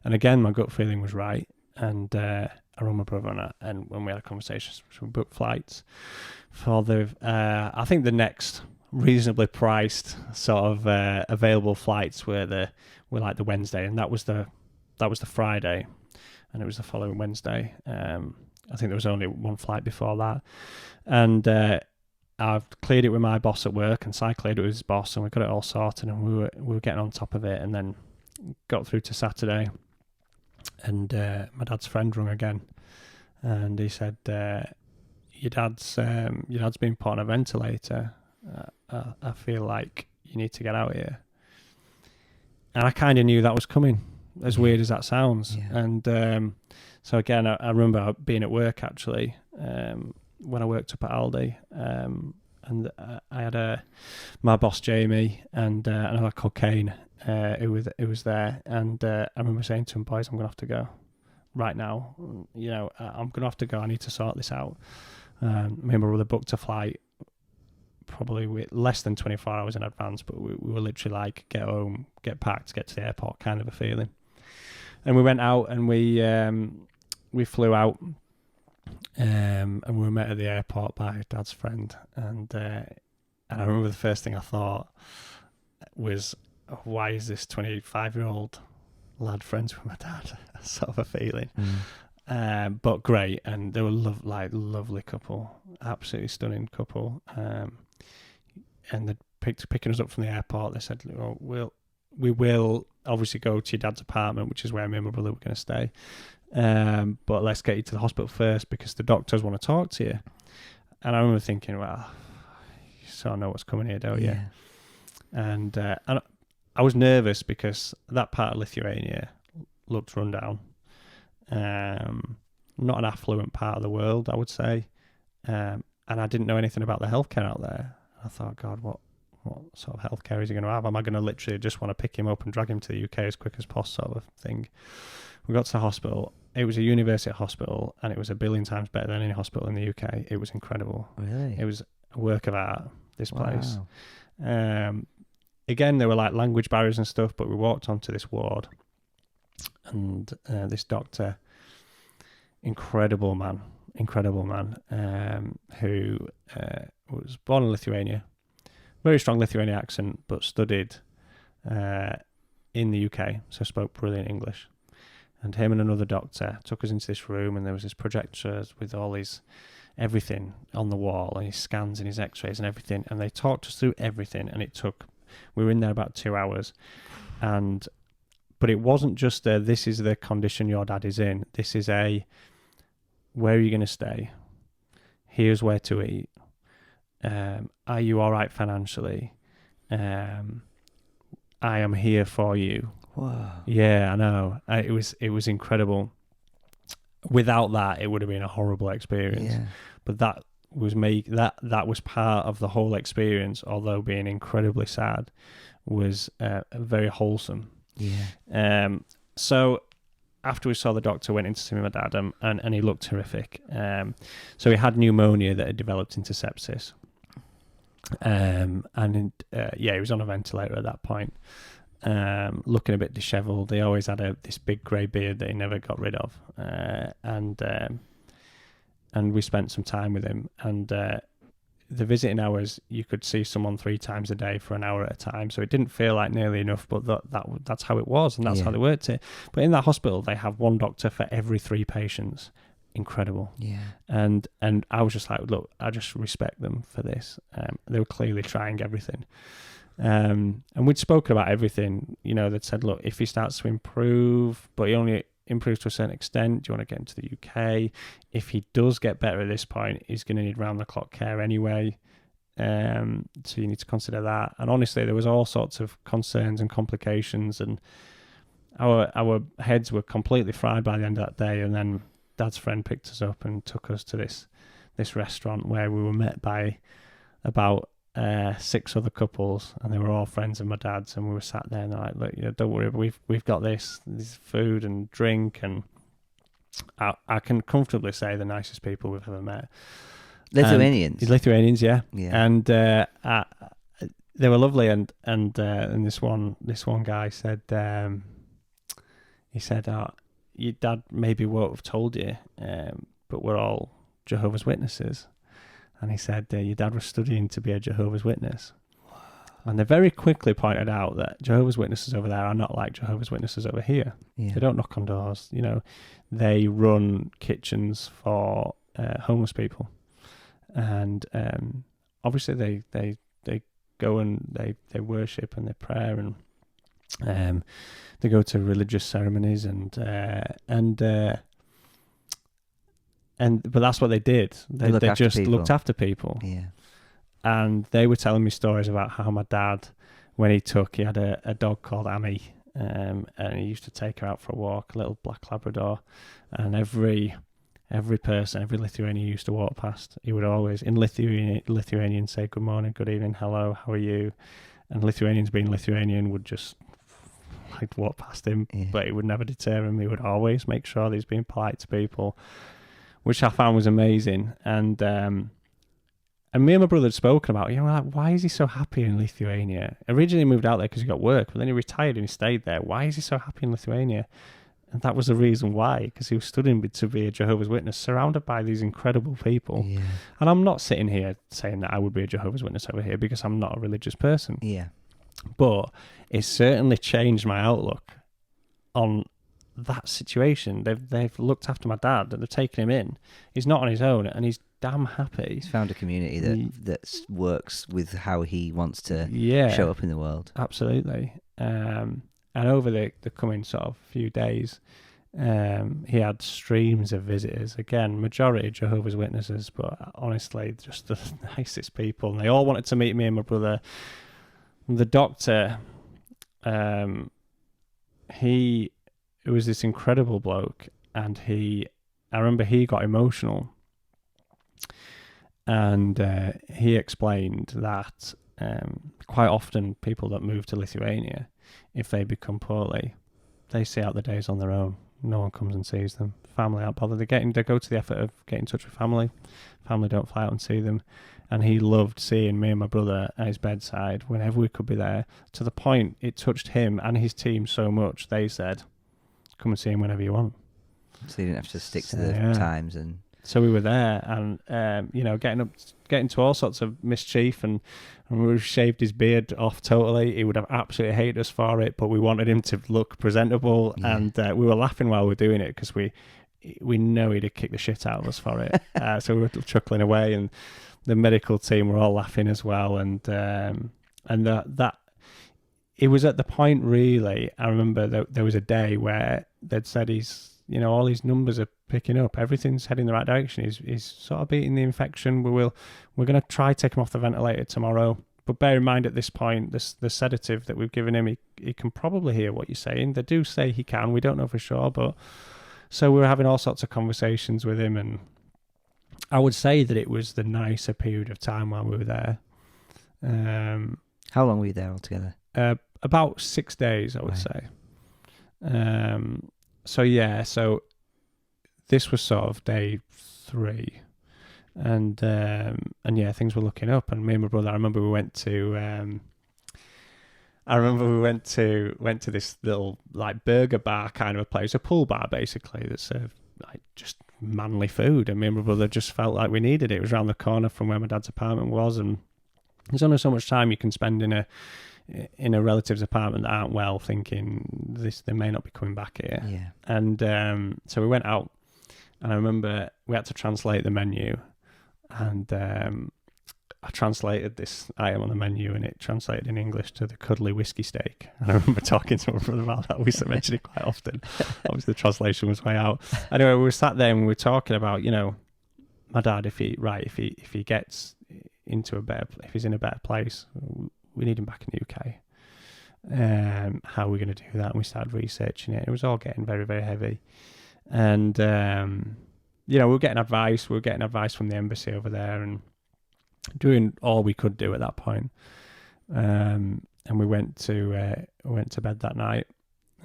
again, my gut feeling was right. And I rang my brother and when we had a conversation, we booked flights for I think the next reasonably priced sort of available flights were like the Wednesday, and that was the Friday, and it was the following Wednesday. I think there was only one flight before that, and I've cleared it with my boss at work, and Si cleared it with his boss, and we got it all sorted, and we were getting on top of it, and then got through to Saturday, and my dad's friend rung again, and he said, your dad's been put on a ventilator. I feel like you need to get out here. And I kind of knew that was coming, as weird as that sounds. Yeah. And so again, I remember being at work actually when I worked up at Aldi, and I had my boss Jamie and another called Kane who was there, and I remember saying to him, "Boys, I'm gonna have to go right now. You know, I'm gonna have to go. I need to sort this out." Me and my brother booked a flight probably with less than 24 hours in advance, but we were literally like, get home, get packed, get to the airport kind of a feeling. And we went out and we flew out, and we were met at the airport by Dad's friend, and I remember the first thing I thought was, why is this 25-year-old lad friends with my dad? Sort of a feeling. But great, and they were lovely couple, absolutely stunning couple. And they picking us up from the airport. They said, we will obviously go to your dad's apartment, which is where me and my brother were going to stay. But let's get you to the hospital first because the doctors want to talk to you. And I remember thinking, well, you sort of know what's coming here, don't you? And I was nervous because that part of Lithuania looked run down. Not an affluent part of the world, I would say. And I didn't know anything about the healthcare out there. I thought, God, what sort of healthcare is he going to have? Am I going to literally just want to pick him up and drag him to the UK as quick as possible, sort of thing? We got to the hospital. It was a university hospital, and it was 1 billion times better than any hospital in the UK. It was incredible. Really? It was a work of art, this place. Wow. Again, there were like language barriers and stuff, but we walked onto this ward, and this doctor, incredible man, who was born in Lithuania, very strong Lithuanian accent, but studied in the UK, so spoke brilliant English. And him and another doctor took us into this room, and there was this projector with all his everything on the wall, and his scans and his x-rays and everything, and they talked us through everything, and we were in there about 2 hours, but it wasn't just this is the condition your dad is in, this is where are you going to stay? Here's where to eat. Are you all right financially? I am here for you. Whoa. Yeah, I know. It was incredible. Without that, it would have been a horrible experience. Yeah. But that was that was part of the whole experience, although being incredibly sad, was very wholesome. Yeah. So after we saw the doctor, went in to see my dad, and he looked horrific. So he had pneumonia that had developed into sepsis. He was on a ventilator at that point. looking a bit dishevelled. He always had this big grey beard that he never got rid of, and we spent some time with him. And the visiting hours, you could see someone 3 times a day for an hour at a time, so it didn't feel like nearly enough, but that's how it was, and that's how they worked it. But in that hospital, they have one doctor for every 3 patients. Incredible. Yeah. And I was just like, look, I just respect them for this. They were clearly trying everything. And we'd spoken about everything. You know, they'd said, look, if he starts to improve, but he only improves to a certain extent, do you want to get into the UK? If he does get better at this point, he's going to need round-the-clock care anyway. So you need to consider that. And honestly, there was all sorts of concerns and complications, and our heads were completely fried by the end of that day. And then Dad's friend picked us up and took us to this restaurant where we were met by about 6 other couples, and they were all friends of my dad's, and we were sat there and they're like, look, you know, don't worry, we've got this food and drink, and I can comfortably say the nicest people we've ever met. Lithuanians, yeah. And they were lovely, and this one guy said, he said, your dad maybe won't have told you, but we're all Jehovah's Witnesses. And he said, your dad was studying to be a Jehovah's Witness. And they very quickly pointed out that Jehovah's Witnesses over there are not like Jehovah's Witnesses over here. Yeah. They don't knock on doors. You know, they run kitchens for homeless people. And obviously they go and they worship and they pray, and they go to religious ceremonies but that's what they did. They just looked after people. Yeah. And they were telling me stories about how my dad, when he had a dog called Amy, and he used to take her out for a walk, a little black Labrador, and every person, every Lithuanian used to walk past, he would always, in Lithuanian, say good morning, good evening, hello, how are you? And Lithuanians being Lithuanian would just walk past him, but it would never deter him. He would always make sure that he's being polite to people, which I found was amazing. And me and my brother had spoken about, you know, like, why is he so happy in Lithuania? Originally he moved out there because he got work, but then he retired and he stayed there. Why is he so happy in Lithuania? And that was the reason why, because he was studying to be a Jehovah's Witness, surrounded by these incredible people. Yeah. And I'm not sitting here saying that I would be a Jehovah's Witness over here, because I'm not a religious person. Yeah. But it certainly changed my outlook on that situation. They've looked after my dad, and they've taken him in. He's not on his own, and he's damn happy. He's found a community that works with how he wants to show up in the world. Absolutely. And over the coming sort of few days, he had streams of visitors. Again, majority Jehovah's Witnesses, but honestly, just the nicest people. And they all wanted to meet me and my brother. The doctor, he was this incredible bloke, and I remember he got emotional, and he explained that quite often people that move to Lithuania, if they become poorly, they stay out the days on their own. No one comes and sees them. Family aren't bothered. They go to the effort of getting in touch with family. Family don't fly out and see them. And he loved seeing me and my brother at his bedside whenever we could be there, to the point it touched him and his team so much, they said, come and see him whenever you want. So you didn't have to stick to the times. And so we were there, and getting to all sorts of mischief, and we shaved his beard off totally. He would have absolutely hated us for it, but we wanted him to look presentable, and we were laughing while we were doing it, because we know he'd have kicked the shit out of us for it. So we were chuckling away, and the medical team were all laughing as well, and that it was at the point, really, I remember that there was a day where they'd said all his numbers are picking up, everything's heading in the right direction, he's sort of beating the infection, we're going to try take him off the ventilator tomorrow, but bear in mind at this point, the sedative that we've given him, he can probably hear what you're saying. They do say he can, we don't know for sure, but so we were having all sorts of conversations with him, and I would say that it was the nicer period of time while we were there. How long were you there altogether? About 6 days, I would say. So this was sort of day 3, and things were looking up. And me and my brother, I remember we went to I remember we went to this little like burger bar kind of a place, a pool bar basically, that served like just manly food, and me and my brother just felt like we needed it. It was around the corner from where my dad's apartment was, and there's only so much time you can spend in a relative's apartment that aren't well, thinking they may not be coming back here. Yeah. And so we went out, and I remember we had to translate the menu, and I translated this item on the menu, and it translated in English to the cuddly whiskey steak. And I remember talking to my brother about that. We mentioned it quite often. Obviously, the translation was way out. Anyway, we were sat there and we were talking about, my dad, if he gets into if he's in a better place, we need him back in the UK. How are we going to do that? And we started researching it. It was all getting very, very heavy. And, we were getting advice. We were getting advice from the embassy over there, and doing all we could do at that point. And we went to bed that night.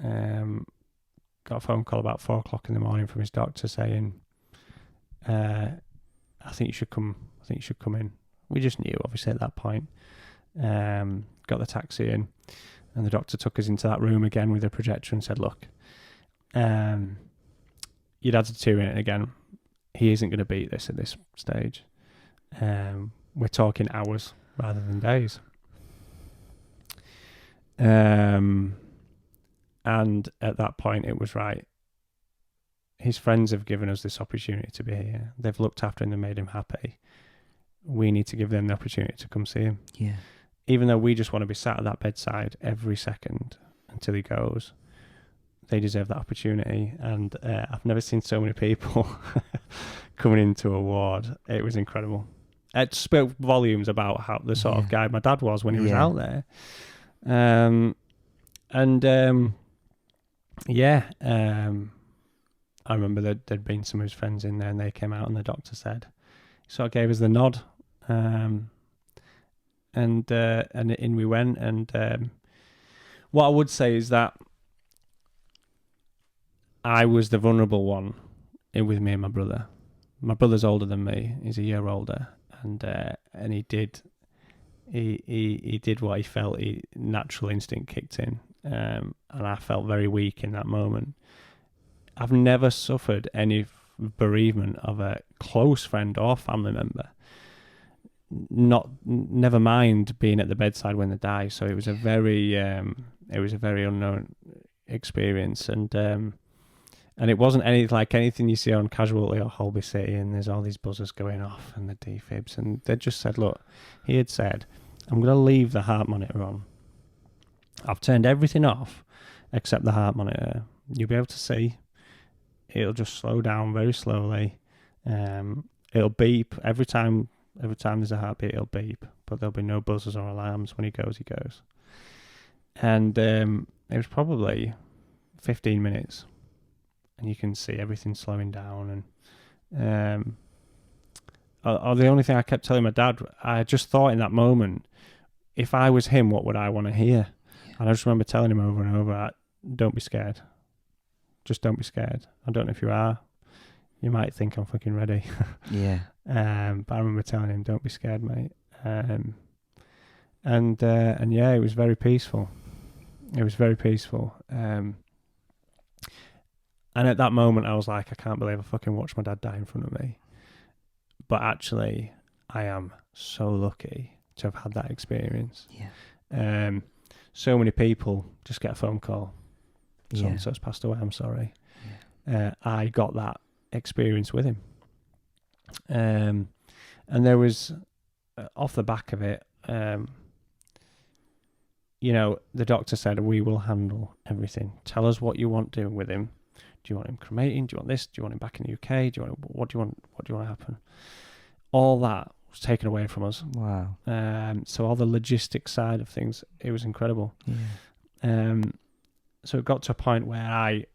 Got a phone call about 4:00 in the morning from his doctor saying, I think you should come in. We just knew, obviously, at that point. Got the taxi in, and the doctor took us into that room again with a projector and said, look, your dad's a 2 in it again. He isn't going to beat this at this stage. We're talking hours rather than days. And at that point, it was right. His friends have given us this opportunity to be here. They've looked after him and made him happy. We need to give them the opportunity to come see him. Yeah. Even though we just want to be sat at that bedside every second until he goes, they deserve that opportunity. And I've never seen so many people coming into a ward. It was incredible. It spoke volumes about how the sort of guy my dad was when he was out there. I remember that there'd been some of his friends in there, and they came out, and the doctor said, he sort of gave us the nod, and in we went. And what I would say is that I was the vulnerable one with me and my brother. My brother's older than me; he's a year older, and he did what he felt. Natural instinct kicked in, and I felt very weak in that moment. I've never suffered any bereavement of a close friend or family member. Never mind being at the bedside when they die. So it was a very unknown experience, and it wasn't anything you see on Casualty or Holby City, and there's all these buzzers going off and the defibs, and they just said, look, he had said, I'm going to leave the heart monitor on. I've turned everything off except the heart monitor. You'll be able to see. It'll just slow down very slowly. It'll beep every time there's a heartbeat. It'll beep, but there'll be no buzzers or alarms. When he goes, he goes. And it was probably 15 minutes, and you can see everything slowing down. And the only thing I kept telling my dad, I just thought in that moment, if I was him, what would I want to hear? And I just remember telling him over and over, don't be scared. Just don't be scared. I don't know if you are. You might think I'm fucking ready. Yeah. But I remember telling him, don't be scared, mate. And it was very peaceful. It was very peaceful. And at that moment, I was like, I can't believe I fucking watched my dad die in front of me. But actually, I am so lucky to have had that experience. Yeah. So many people just get a phone call. So-and-so's passed away, I'm sorry. Yeah. I got that experience with him. And there was, off the back of it, the doctor said, we will handle everything. Tell us what you want doing with him. Do you want him cremating? Do you want this? Do you want him back in the UK? What do you want to happen? All that was taken away from us. Wow. So all the logistics side of things, it was incredible. Yeah. So it got to a point where I,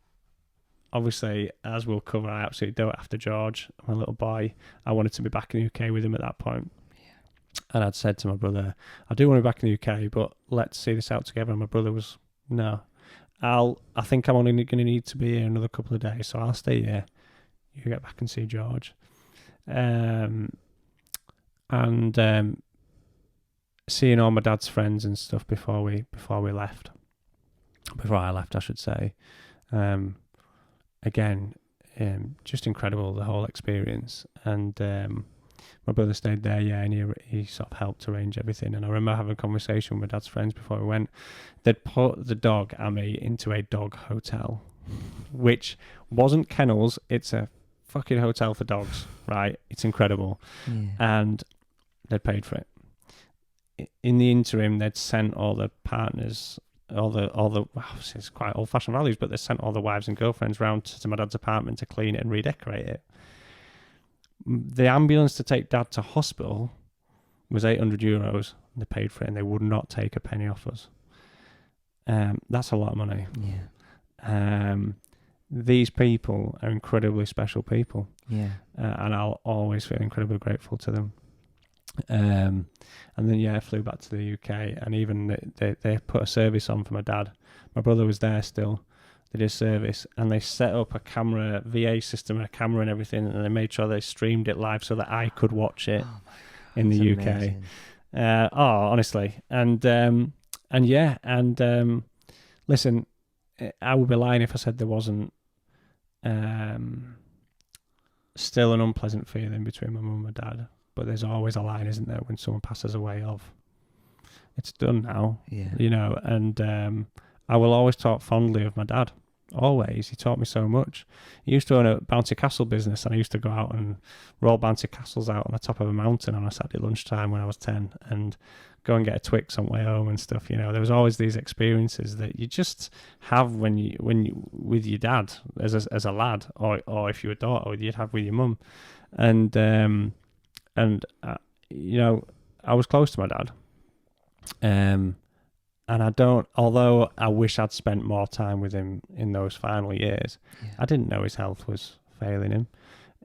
obviously, as we'll cover, I absolutely do it after George, my little boy. I wanted to be back in the UK with him at that point. Yeah. And I'd said to my brother, I do want to be back in the UK, but let's see this out together. And my brother was, no, I think I'm only going to need to be here another couple of days, so I'll stay here. You get back and see George. seeing all my dad's friends and stuff before we left. Before I left, I should say. Again, just incredible, the whole experience. And my brother stayed there, and he sort of helped arrange everything. And I remember having a conversation with my dad's friends before we went. They'd put the dog, Amy, into a dog hotel, which wasn't kennels. It's a fucking hotel for dogs, right? It's incredible. Yeah. And they'd paid for it. In the interim, they'd sent all the partners, it's quite old-fashioned values, but they sent all the wives and girlfriends round to my dad's apartment to clean it and redecorate it. The ambulance to take Dad to hospital was €800. They paid for it, and they would not take a penny off us. That's a lot of money. Yeah. These people are incredibly special people. Yeah. And I'll always feel incredibly grateful to them. And then I flew back to the UK, and even they put a service on for my dad. My brother was there still. They did a service, and they set up a camera, VA system, and a camera and everything, and they made sure they streamed it live so that I could watch it in the UK. Honestly, listen, I would be lying if I said there wasn't still an unpleasant feeling between my mum and my dad. But there's always a line, isn't there, when someone passes away of, it's done now, and I will always talk fondly of my dad, always. He taught me so much. He used to own a bouncy castle business, and I used to go out and roll bouncy castles out on the top of a mountain on a Saturday lunchtime when I was 10, and go and get a Twix on the way home and stuff. There was always these experiences that you just have when you with your dad as a lad, or if you were a daughter, you'd have with your mum, and I was close to my dad, and although I wish I'd spent more time with him in those final years, I didn't know his health was failing him.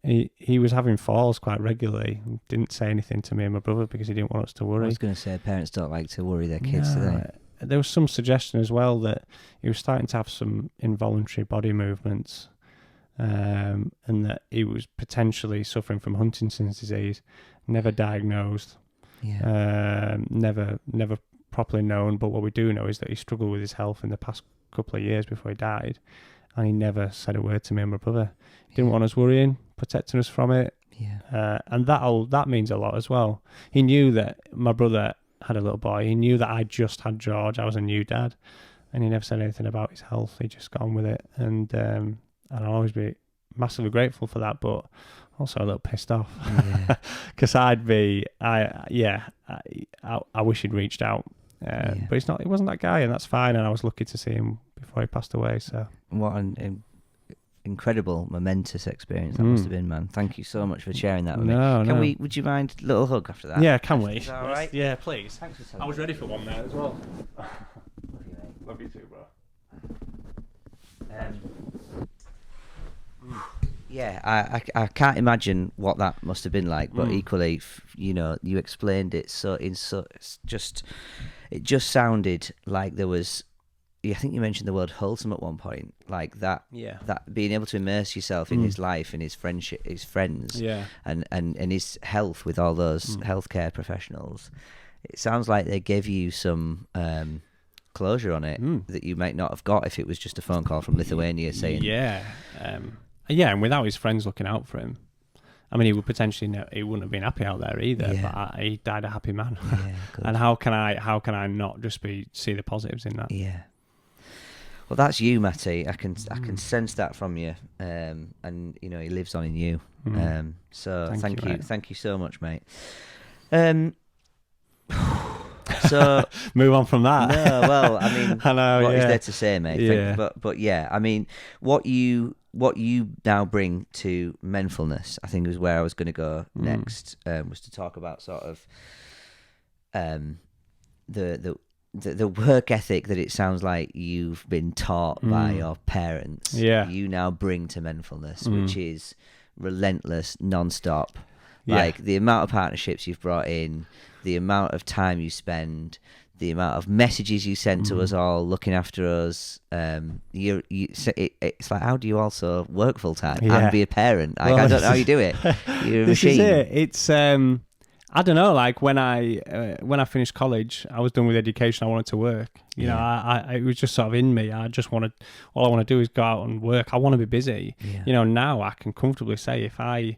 He was having falls quite regularly. Didn't say anything to me and my brother because he didn't want us to worry. I was going to say, parents don't like to worry their kids, do they? There was some suggestion as well that he was starting to have some involuntary body movements, and that he was potentially suffering from Huntington's disease. Never diagnosed, never properly known. But what we do know is that he struggled with his health in the past couple of years before he died, and he never said a word to me and my brother. He didn't want us worrying, protecting us from it. And that means a lot as well. He knew that my brother had a little boy. He knew that I just had George. I was a new dad, and he never said anything about his health. He just got on with it, and I'll always be massively grateful for that, but also a little pissed off because I wish he'd reached out, but he wasn't that guy, and that's fine. And I was lucky to see him before he passed away. So what an incredible, momentous experience that must have been, man. Thank you so much for sharing that with me. Would you mind a little hug after that? Yeah, can we? Is that all right? Yeah, please. Thanks for telling I was me. ready for one there as well. Love you, mate. Love you too, bro. I can't imagine what that must have been like, but equally, you explained it it just sounded like there was. I think you mentioned the word wholesome at one point, like that. Yeah. That being able to immerse yourself in his life, in his friendship, his friends, and his health with all those healthcare professionals. It sounds like they gave you some closure on it that you might not have got if it was just a phone call from Lithuania saying. And without his friends looking out for him, I mean, he wouldn't have been happy out there either. But he died a happy man. And how can I not just see the positives in that? Yeah. Well, that's you, Matty. I can sense that from you, and he lives on in you. So thank you so much, mate. So move on from that. No, well, I mean, what is there to say, mate? Yeah. But yeah, I mean, what you now bring to Menfulness, I think, is where I was going to go next. Was to talk about sort of the work ethic that it sounds like you've been taught by your parents. Yeah. You now bring to Menfulness, which is relentless, non-stop. Like the amount of partnerships you've brought in, the amount of time you spend, the amount of messages you send to us all, looking after us. It's like, how do you also work full time and be a parent? I don't know how you do it. You're a machine. Is it. It's I don't know. Like when I finished college, I was done with education. I wanted to work. You know, I it was just sort of in me. I just wanted. All I want to do is go out and work. I want to be busy. Yeah. You know, now I can comfortably say if I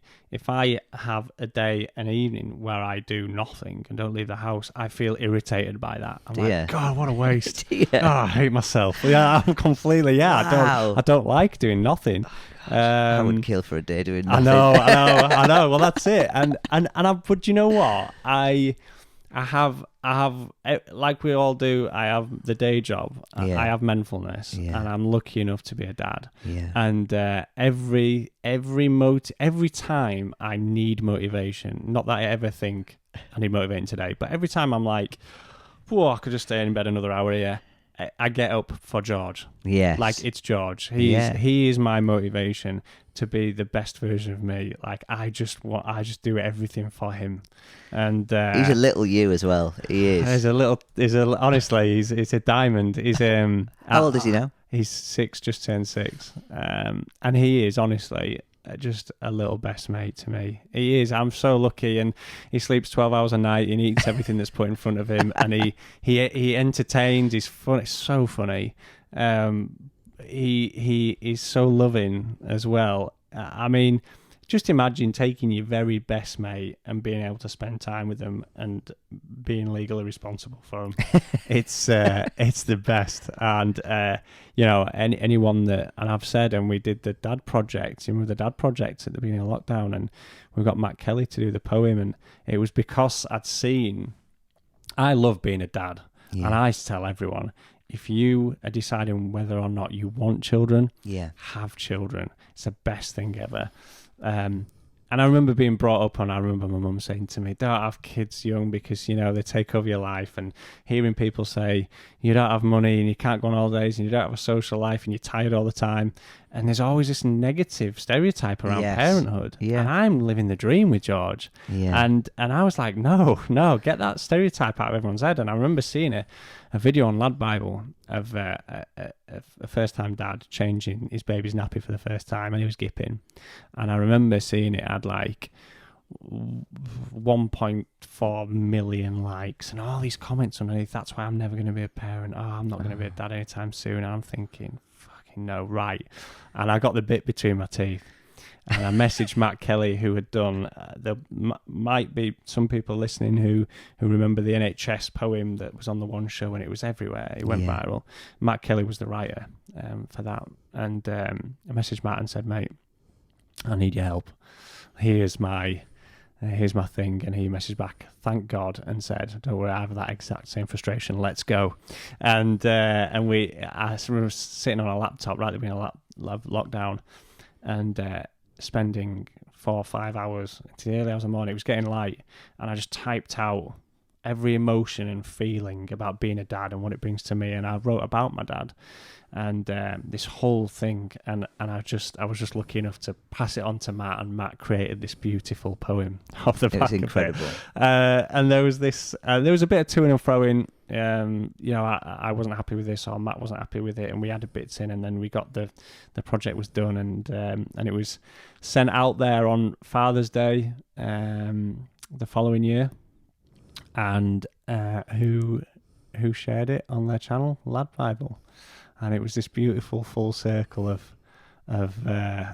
have a day, an evening where I do nothing and don't leave the house, I feel irritated by that. I'm like, God, what a waste. Oh, I hate myself. Yeah, I'm completely. Yeah, Wow. I don't like doing nothing. I would kill for a day doing nothing. I know. Well, that's it. But you know what? I have, like we all do, I have the day job. Yeah. I have Menfulness, Yeah. and I'm lucky enough to be a dad. Yeah. And every time I need motivation, not that I ever think I need motivating today, but every time I'm like, whoa, I could just stay in bed another hour here, I get up for George. Yes. Like, it's George. He is my motivation to be the best version of me. Like, I just do everything for him. And he's a little you as well. He is. Honestly, he's a diamond. He's How old is he now? He's 6, just turned 6. And he is honestly just a little best mate to me. He is. I'm so lucky, and he sleeps 12 hours a night and he eats everything that's put in front of him, and he entertains. He's fun. It's so funny. He is so loving as well. I mean, just imagine taking your very best mate and being able to spend time with them and being legally responsible for them. It's the best. And you know, anyone that, and I've said, and we did the dad project, and with the dad project at the beginning of lockdown, and we got Matt Kelly to do the poem, and it was because I love being a dad, and I tell everyone, if you are deciding whether or not you want children, have children. It's the best thing ever. And I remember being brought up on, I remember my mum saying to me, don't have kids young because, you know, they take over your life, and hearing people say you don't have money and you can't go on holidays and you don't have a social life and you're tired all the time. And there's always this negative stereotype around parenthood. Yeah. And I'm living the dream with George. Yeah. And I was like, no, get that stereotype out of everyone's head. And I remember seeing a video on Lad Bible of a first-time dad changing his baby's nappy for the first time, and he was gipping. And I remember seeing it had like 1.4 million likes and all these comments underneath. That's why I'm never going to be a parent. Oh, I'm not going to be a dad anytime soon. And I'm thinking, fucking no, right. And I got the bit between my teeth. And I messaged Matt Kelly, who had done, there might be some people listening who remember the NHS poem that was on the One Show, and it was everywhere. It went viral. Matt Kelly was the writer for that. And I messaged Matt and said, mate, I need your help. Here's my thing. And he messaged back, thank God, and said, don't worry, I have that exact same frustration. Let's go. And I remember sitting on a laptop right at the beginning of lockdown, and spending 4 or 5 hours into the early hours of the morning. It was getting light, and I just typed out every emotion and feeling about being a dad and what it brings to me. And I wrote about my dad and this whole thing, and I was just lucky enough to pass it on to Matt, and Matt created this beautiful poem off the back. It was incredible. And there was a bit of to and fro-ing. You know, I wasn't happy with this, or Matt wasn't happy with it, and we added bits in, and then we got the project was done, and it was sent out there on Father's Day the following year. And who shared it on their channel? Lad Bible. And it was this beautiful full circle of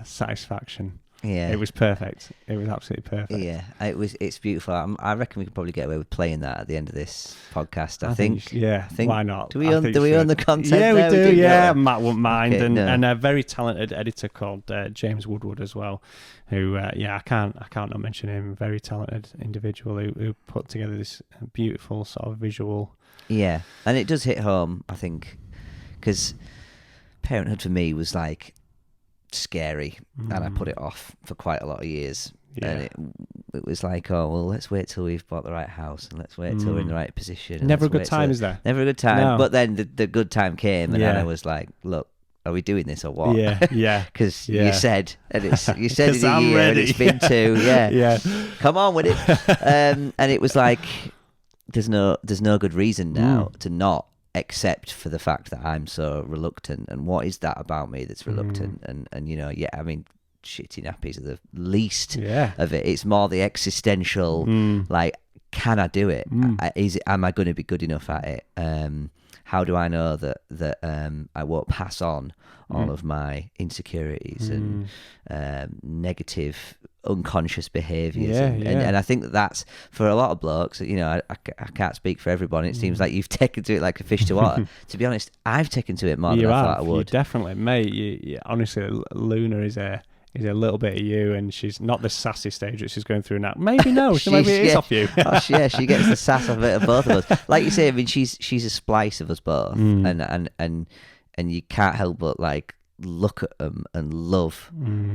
satisfaction. Yeah, it was perfect. It was absolutely perfect. Yeah, it's beautiful. I reckon we could probably get away with playing that at the end of this podcast. I think. Why not? Do we own the content? Yeah, there? we do. Yeah, Matt wouldn't mind, okay, and a very talented editor called James Woodward as well. Who, I can't not mention him. Very talented individual who put together this beautiful sort of visual. Yeah, and it does hit home, I think, because parenthood for me was like scary, and I put it off for quite a lot of years. And it was like, oh well, let's wait till we've bought the right house, and let's wait till we're in the right position. Never a good time, is there? Never a good time. No. But then the good time came, and then I was like, look, are we doing this or what? Yeah. Because you said, and you said it's a year, ready. and it's been 2. Yeah. Come on with it. And it was like, there's no good reason now to not except for the fact that I'm so reluctant. And what is that about me that's reluctant? And you know, I mean, shitty nappies are the least of it. It's more the existential, like, can I do it? Am I going to be good enough at it? How do I know that I won't pass on all of my insecurities and negative unconscious behaviours? And I think that's, for a lot of blokes, you know, I can't speak for everyone. It seems like you've taken to it like a fish to water. To be honest, I've taken to it more than I thought I would. You definitely, mate. You, honestly, Luna is a little bit of you, and she's not the sassy stage that she's going through now. Maybe no, maybe it is off you. She gets the sass of it of both of us. Like you say, I mean, she's a splice of us both, and you can't help but like look at them and love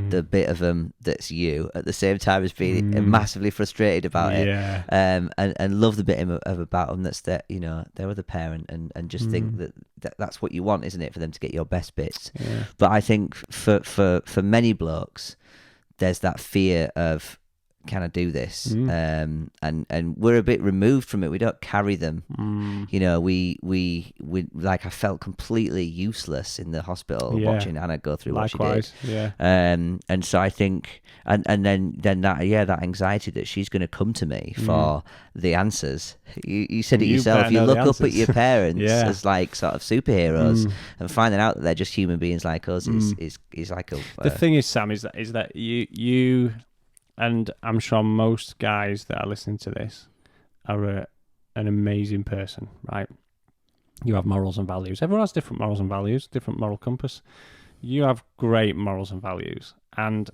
the bit of them that's you, at the same time as being massively frustrated about it, and love the bit of about them that's that, you know, they're with a parent, and just think that's what you want, isn't it, for them to get your best bits. But I think for many blokes there's that fear of, can I do this? And we're a bit removed from it. We don't carry them. You know, we like, I felt completely useless in the hospital watching Anna go through what she did. And so I think, and then that anxiety that she's going to come to me for the answers. You said it yourself. You look up at your parents as like sort of superheroes, and finding out that they're just human beings like us is like a. The thing is, Sam, is that you. And I'm sure most guys that are listening to this are an amazing person, right? You have morals and values. Everyone has different morals and values, different moral compass. You have great morals and values. And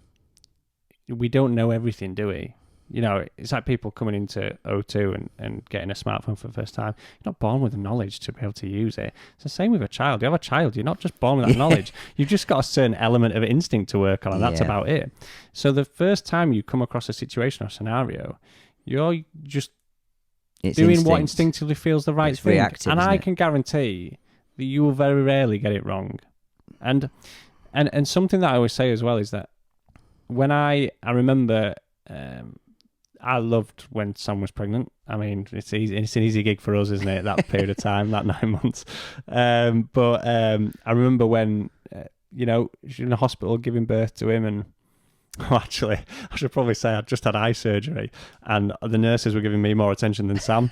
we don't know everything, do we? You know, it's like people coming into O2 and getting a smartphone for the first time. You're not born with the knowledge to be able to use it. It's the same with a child. You have a child, you're not just born with that knowledge. You've just got a certain element of instinct to work on, and that's about it. So the first time you come across a situation or scenario, you're just doing what instinctively feels the right thing. And I can guarantee that you will very rarely get it wrong. And something that I always say as well is that when I remember... I loved when Sam was pregnant. I mean, it's easy. It's an easy gig for us, isn't it? That period of time, that 9 months. But I remember when, you know, she's in the hospital giving birth to him, and actually, I should probably say I'd just had eye surgery, and the nurses were giving me more attention than Sam.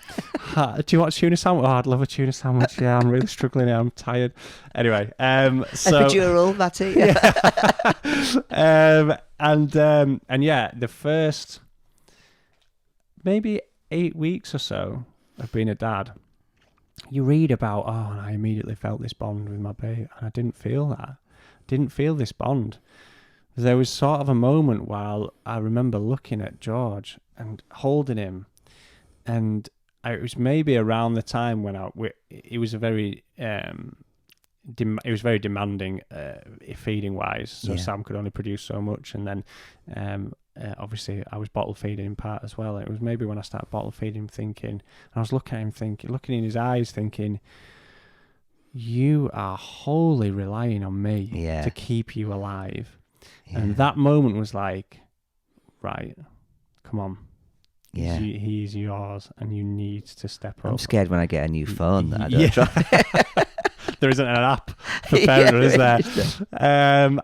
Do you want a tuna sandwich? Oh, I'd love a tuna sandwich. Yeah, I'm really struggling now. I'm tired. Anyway, so epidural, Matty. And yeah, the first maybe 8 weeks or so of being a dad, you read about, and I immediately felt this bond with my baby, and I didn't feel that. Didn't feel this bond. There was sort of a moment while I remember looking at George and holding him, and it was maybe around the time when it was a very it was very demanding feeding wise, so Sam could only produce so much, and then obviously I was bottle feeding in part as well. It was maybe when I started bottle feeding him, thinking, and I was looking at him looking in his eyes thinking, you are wholly relying on me to keep you alive. And that moment was like, right, come on. He is yours, and you need to step up. I'm scared when I get a new phone that I don't try. There isn't an app for parent, is there?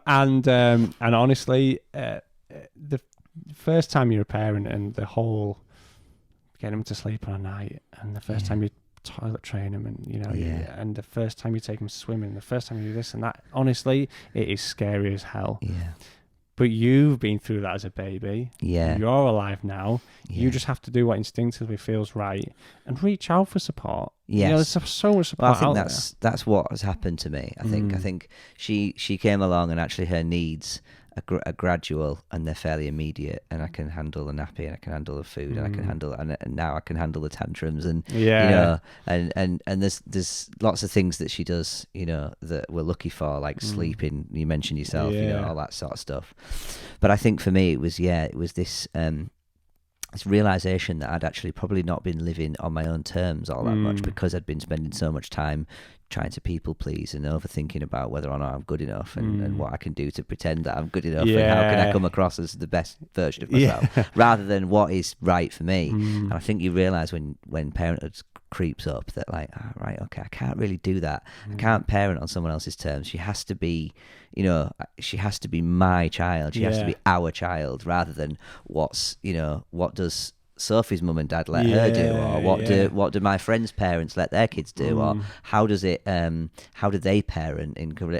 And honestly, the first time you're a parent, and the whole getting them to sleep on a night, and the first time you toilet train them, and you know, and the first time you take them swimming, the first time you do this and that, honestly, it is scary as hell. But you've been through that as a baby. You're alive now. You just have to do what instinctively feels right and reach out for support. You know, there's so much support. Well, I think that's what has happened to me. I think she came along, and actually her needs are gradual, and they're fairly immediate, and I can handle the nappy, and I can handle the food, and I can handle, and now I can handle the tantrums, and you know, and there's lots of things that she does, you know, that we're lucky for, like sleeping. You mentioned yourself, you know, all that sort of stuff. But I think for me, it was this this realization that I'd actually probably not been living on my own terms all that much, because I'd been spending so much time trying to people please and overthinking about whether or not I'm good enough, and what I can do to pretend that I'm good enough, and how can I come across as the best version of myself, rather than what is right for me. And I think you realise when parenthood creeps up that, like, right, okay, I can't really do that. I can't parent on someone else's terms. She has to be, you know, she has to be my child. She has to be our child, rather than what's, you know, what does Sophie's mum and dad let her do, or what do my friends' parents let their kids do, or how does it how do they parent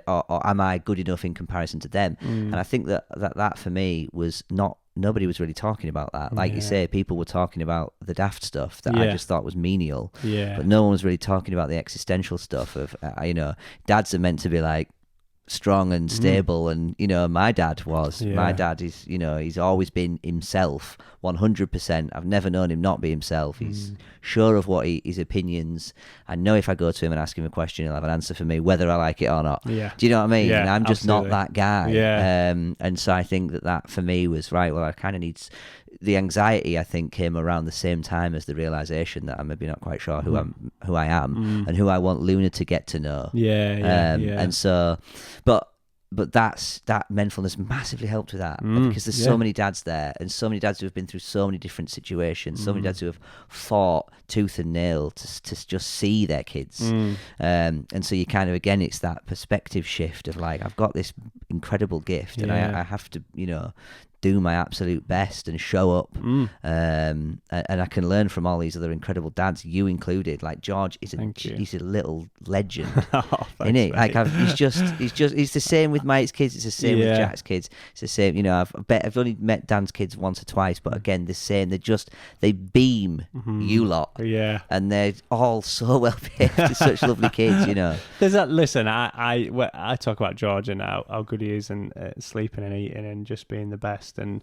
or am I good enough in comparison to them? And I think that for me was not. Nobody was really talking about that. Like you say, people were talking about the daft stuff that I just thought was menial. Yeah. But no one was really talking about the existential stuff of, dads are meant to be like strong and stable. And, my dad was. Yeah. My dad is, he's always been himself, 100%. I've never known him not be himself. He's sure of what his opinions. I know if I go to him and ask him a question, he'll have an answer for me, whether I like it or not. Yeah. Do you know what I mean? Yeah, and I'm just absolutely. not that guy. Yeah. And so I think that for me was right. Well, I kind of need the anxiety. I think came around the same time as the realization that I'm maybe not quite sure who I am and who I want Luna to get to know. Yeah. And so, but that Menfulness massively helped with that because there's so many dads there, and so many dads who have been through so many different situations, so many dads who have fought tooth and nail to just see their kids. And so you kind of, again, it's that perspective shift of like, I've got this incredible gift and I have to, do my absolute best and show up. And I can learn from all these other incredible dads, you included. Like George is he's a little legend. Isn't he? Like he's the same with Mike's kids, it's the same with Jack's kids, it's the same. I've only met Dan's kids once or twice, but again, the same. They beam you lot. And they're all so well behaved. They're such lovely kids. There's that. Listen, I talk about George and how good he is, and sleeping and eating and just being the best. And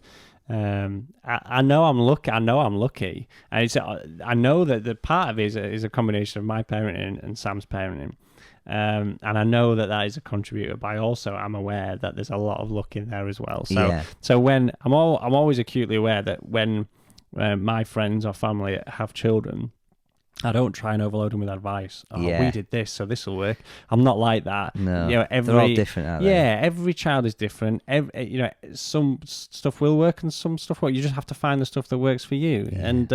I know I'm lucky. And I know that the part of it is a combination of my parenting and Sam's parenting. And I know that is a contributor, but I also am aware that there's a lot of luck in there as well. So when I'm always acutely aware that when my friends or family have children, I don't try and overload them with advice. We did this, so this will work. I'm not like that. No, they're all different, aren't they? Yeah, every child is different. Some stuff will work and some stuff won't. You just have to find the stuff that works for you. Yeah. And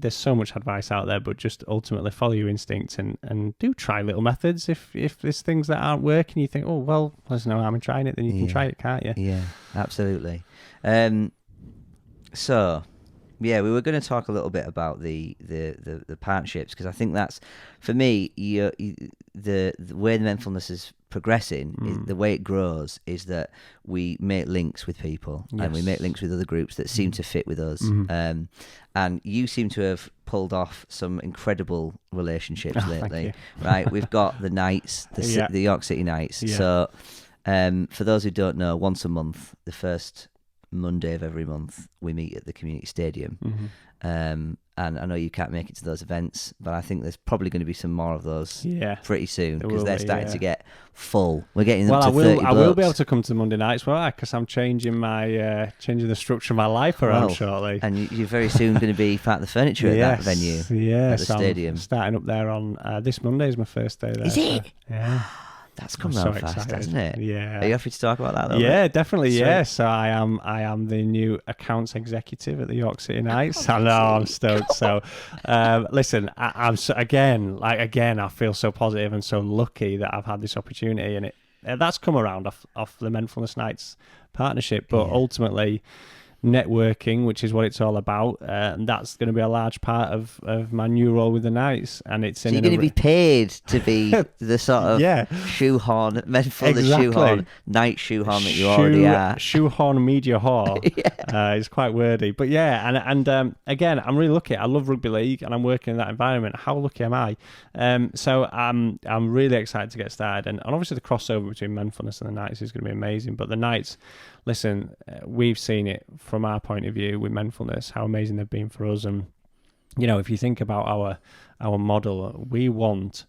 there's so much advice out there, but just ultimately follow your instincts and do try little methods. If there's things that aren't working, you think, oh well, there's no harm in trying it. Then you can try it, can't you? Yeah, absolutely. So. Yeah, we were going to talk a little bit about the partnerships, because I think that's, for me, the way the Menfulness is progressing, the way it grows, is that we make links with people and we make links with other groups that seem to fit with us. And you seem to have pulled off some incredible relationships lately, right? We've got the Nights, the York City Nights. Yeah. So for those who don't know, once a month, the first Monday of every month, we meet at the community stadium. And I know you can't make it to those events, but I think there's probably going to be some more of those pretty soon, because they're starting to get full. We're getting them to 30 blokes. I will be able to come to Monday nights, because I'm changing my changing the structure of my life around shortly. And you're very soon going to be part of the furniture at that venue, at the stadium. I'm starting up there on this Monday is my first day there. Is it? Yeah. That's come round fast, hasn't it? Yeah. Are you happy to talk about that? Yeah, definitely. Sweet. Yeah. So I am the new accounts executive at the York City Nights. I know, I'm stoked. So, listen, I'm again, I feel so positive and so lucky that I've had this opportunity, and that's come around off the Menfulness Nights partnership. But ultimately, networking, which is what it's all about, and that's going to be a large part of my new role with the Nights. And it's so you're going to be paid to be the sort of shoehorn, shoehorn, night shoehorn that you already are. Shoehorn media whore. It's quite wordy, but and again, I'm really lucky. I love rugby league, and I'm working in that environment. How lucky am I? So I'm really excited to get started, and obviously the crossover between Menfulness and the Nights is going to be amazing. But the Nights, listen, we've seen it from our point of view with Menfulness, how amazing they've been for us. And if you think about our model, we want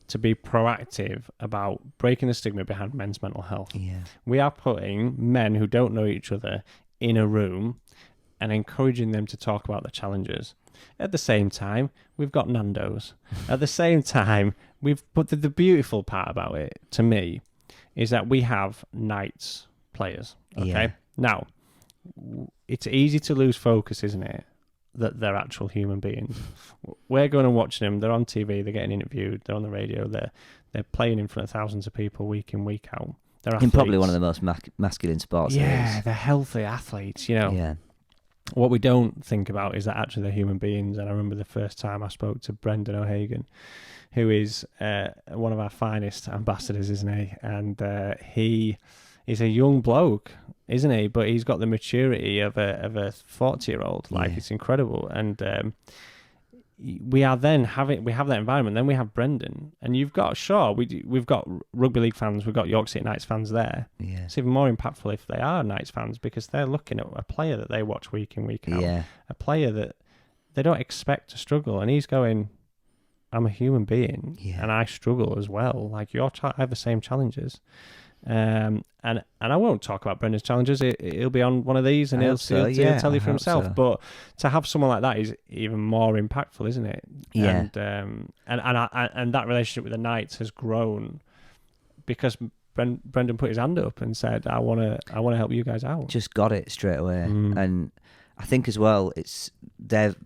to be proactive about breaking the stigma behind men's mental health. We are putting men who don't know each other in a room and encouraging them to talk about the challenges. At the same time, we've got Nando's. At the same time, but the beautiful part about it, to me, is that we have Nights players. Okay. Now, it's easy to lose focus, isn't it? That they're actual human beings. We're going and watching them. They're on TV. They're getting interviewed. They're on the radio. They're playing in front of thousands of people week in, week out. They're athletes. In probably one of the most masculine sports. Yeah, they're healthy athletes. Yeah. what we don't think about is that actually they're human beings. And I remember the first time I spoke to Brendan O'Hagan, who is one of our finest ambassadors, isn't he? And he is a young bloke, isn't he? But he's got the maturity of a 40-year-old. Like, it's incredible. And we have that environment. Then we have Brendan, and you've got we've got rugby league fans, we've got York City Knights fans there. Yeah. It's even more impactful if they are Knights fans, because they're looking at a player that they watch week in, week out, a player that they don't expect to struggle, and he's going, I'm a human being, and I struggle as well. Like, I have the same challenges. And I won't talk about Brendan's challenges. He'll be on one of these, and he'll tell you for himself. So. But to have someone like that is even more impactful, isn't it? Yeah. And that relationship with the Knights has grown because Brendan put his hand up and said, "I want to help you guys out." Just got it straight away, and I think as well, it's the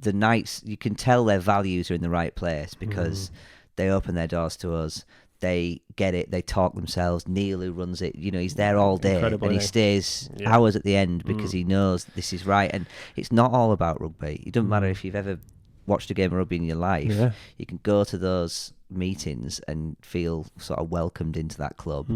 Knights. You can tell their values are in the right place because they open their doors to us. They get it. They talk themselves. Neil, who runs it, he's there all day, and he stays hours at the end because he knows this is right. And it's not all about rugby. It doesn't matter if you've ever watched a game of rugby in your life. Yeah. You can go to those meetings and feel sort of welcomed into that club.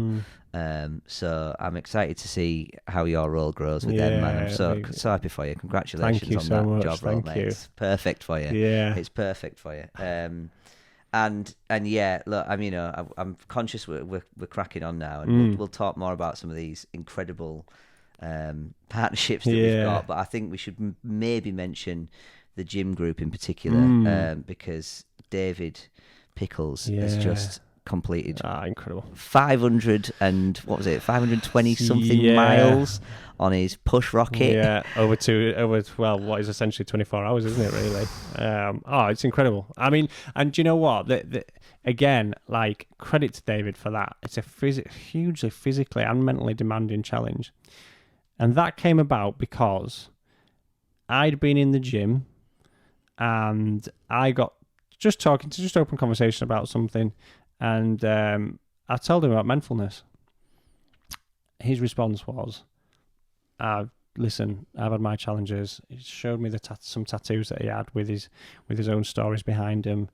So I'm excited to see how your role grows with them, man. I'm so happy for you. Congratulations Thank you on so that much. job role, mate. It's perfect for you. Yeah, it's perfect for you. And yeah, look, I'm conscious we're cracking on now, and we'll talk more about some of these incredible partnerships that we've got. But I think we should maybe mention the gym group in particular, because David Pickles has just completed incredible 520 something miles on his push rocket. Over what is essentially 24 hours, isn't it, really? It's incredible. I mean, and do you know what, again, like, credit to David for that. It's a hugely physically and mentally demanding challenge, and that came about because I'd been in the gym and I got just open conversation about something. And I told him about Menfulness. His response was, listen, I've had my challenges. He showed me some tattoos that he had with his own stories behind him.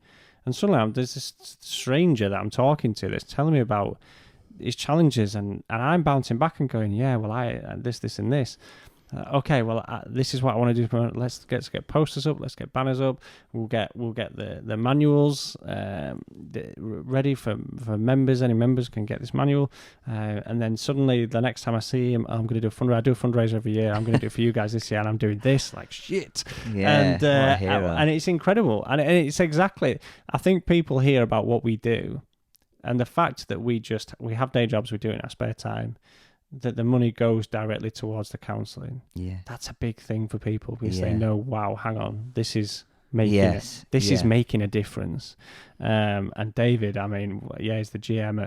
And suddenly there's this stranger that I'm talking to that's telling me about his challenges, and I'm bouncing back and going, this and this. This is what I want to do. Let's get posters up. Let's get banners up. We'll get the manuals ready for members. Any members can get this manual. And then suddenly the next time I see him, I'm going to do a fundraiser. I do a fundraiser every year. I'm going to do it for you guys this year, and I'm doing this. Like, shit. Yeah. And it's incredible. And it's exactly. I think people hear about what we do, and the fact that we have day jobs we do in our spare time, that the money goes directly towards the counselling. Yeah, that's a big thing for people, because they know, wow, hang on, this is making is making a difference. And David, he's the GM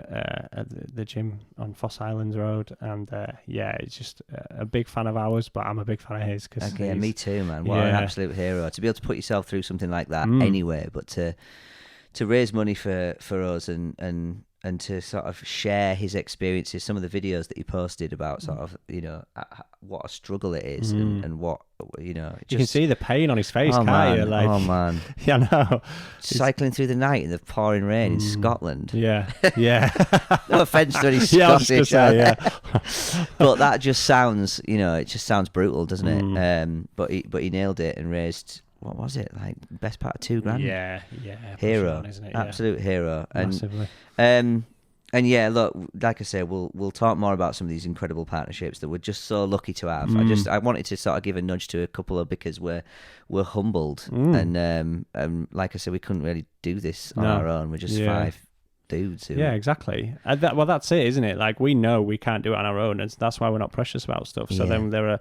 at the gym on Foss Islands Road, and it's just a big fan of ours, but I'm a big fan of his. Me too, man. What an absolute hero to be able to put yourself through something like that anyway, but to raise money for us and to sort of share his experiences, some of the videos that he posted about sort of, what a struggle it is, and what, you can see the pain on his face, can't you? Like, oh, man. Yeah, I know. Cycling through the night in the pouring rain in Scotland. Yeah. No offence to any Scottish. But that just sounds, it just sounds brutal, doesn't it? But he nailed it and raised... What was it, like, best part of $2,000? Yeah. Hero, on, isn't it? Absolute hero. Massively. And look, like I say, we'll talk more about some of these incredible partnerships that we're just so lucky to have. I wanted to sort of give a nudge to a couple of, because we're humbled, and like I said, we couldn't really do this on our own. We're just 5 dudes. Exactly. That's it, isn't it? Like, we know we can't do it on our own, and that's why we're not precious about stuff. So then there are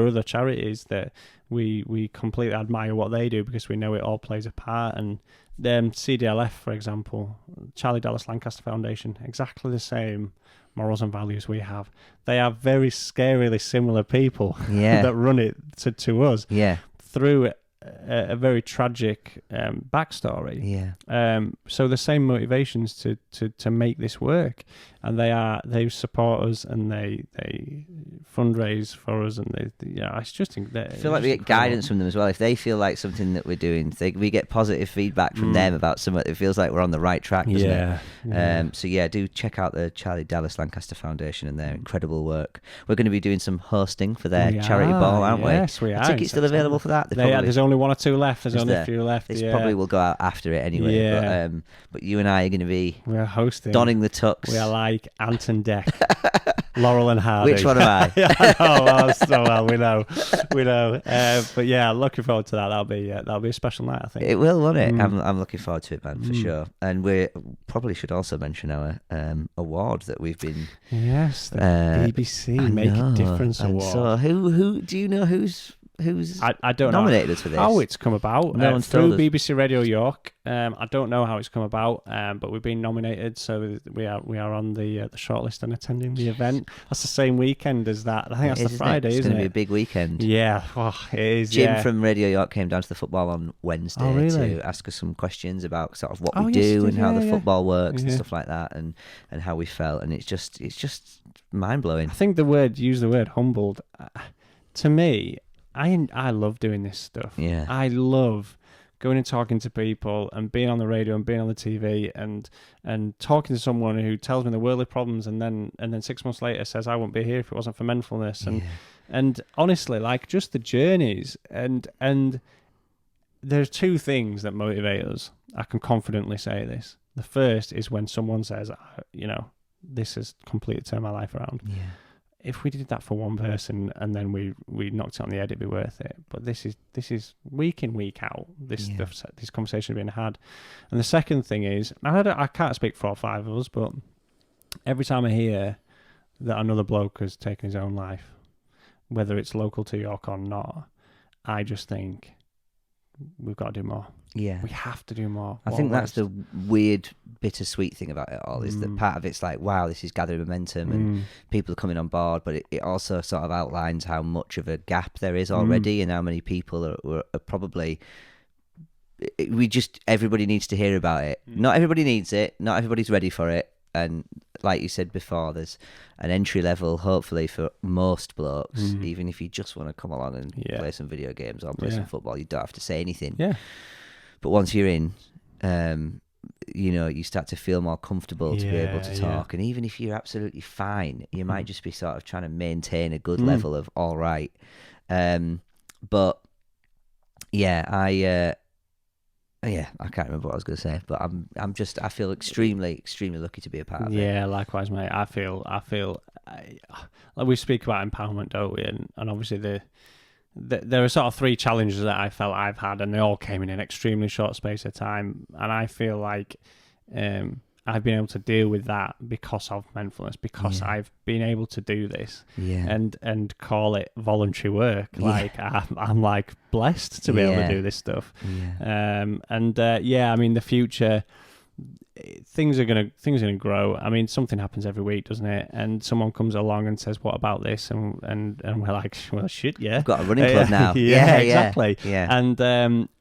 other charities that we completely admire what they do, because we know it all plays a part. And CDLF, for example, Charlie Dallas Lancaster Foundation, exactly the same morals and values we have. They are very scarily similar people that run it to us through a very tragic backstory. So the same motivations to make this work. they support us, and they fundraise for us, and it's just. I feel like we get guidance from them as well. If they feel like something that we're doing, we get positive feedback from them about something. It feels like we're on the right track, doesn't it? So do check out the Charlie Dallas Lancaster Foundation and their incredible work. We're going to be doing some hosting for their charity ball, aren't we? Yes, we are. Are tickets still available for that? There's only 1 or 2 left. There's only a few left. This probably will go out after it anyway. Yeah. But you and I are going to be donning the tux. We are like Ant and Dec, Laurel and Hardy. Which one am I? So well, we know. But yeah, looking forward to that. That'll be a special night, I think. It will, won't it? I'm looking forward to it, man, for sure. And we probably should also mention our award that we've been. Yes, the BBC Make a Difference Award. So who do you know who's I don't nominated know us for this? how it's come about. No one's through told us. BBC Radio York. I don't know how it's come about, but we've been nominated, so we are on the shortlist and attending the event. That's the same weekend as that. I think that's the Friday, isn't it? It's going to be a big weekend. Yeah, it is. Jim from Radio York came down to the football on Wednesday to ask us some questions about sort of what we do and how the football works and stuff like that, and how we felt, and it's just mind blowing. I think use the word humbled. To me, I love doing this stuff. Yeah. I love going and talking to people and being on the radio and being on the TV and talking to someone who tells me the worldly problems and then 6 months later says I wouldn't be here if it wasn't for Menfulness. And honestly, like, just the journeys and there's 2 things that motivate us. I can confidently say this. The first is when someone says, this has completely turned my life around. Yeah. If we did that for one person and then we knocked it on the head, it'd be worth it. But this is week in, week out. This conversation being had. And the second thing is, I can't speak for all 5 of us, but every time I hear that another bloke has taken his own life, whether it's local to York or not, I just think we've got to do more. Yeah, we have to do more. I think that's the weird, bittersweet thing about it all, is that part of it's like, wow, this is gathering momentum and people are coming on board, but it also sort of outlines how much of a gap there is already and how many people are probably. Everybody needs to hear about it. Not everybody needs it. Not everybody's ready for it. And like you said before, there's an entry level, hopefully, for most blokes. Even if you just want to come along and play some video games or play some football, you don't have to say anything. Yeah. But once you're in, you start to feel more comfortable to be able to talk. And even if you're absolutely fine, you might just be sort of trying to maintain a good level of all right. But yeah, I can't remember what I was going to say, but I feel extremely, extremely lucky to be a part of it. Yeah, likewise, mate. I feel like we speak about empowerment, don't we? And obviously there are sort of 3 challenges that I felt I've had, and they all came in an extremely short space of time. And I feel like I've been able to deal with that because of Menfulness, because I've been able to do this and call it voluntary work. Like I'm like blessed to be able to do this stuff. I mean, the future, things are gonna grow. I mean, something happens every week, doesn't it? And someone comes along and says, "What about this?" And we're like, "Well, shit, yeah, I've got a running club now." Exactly. Yeah.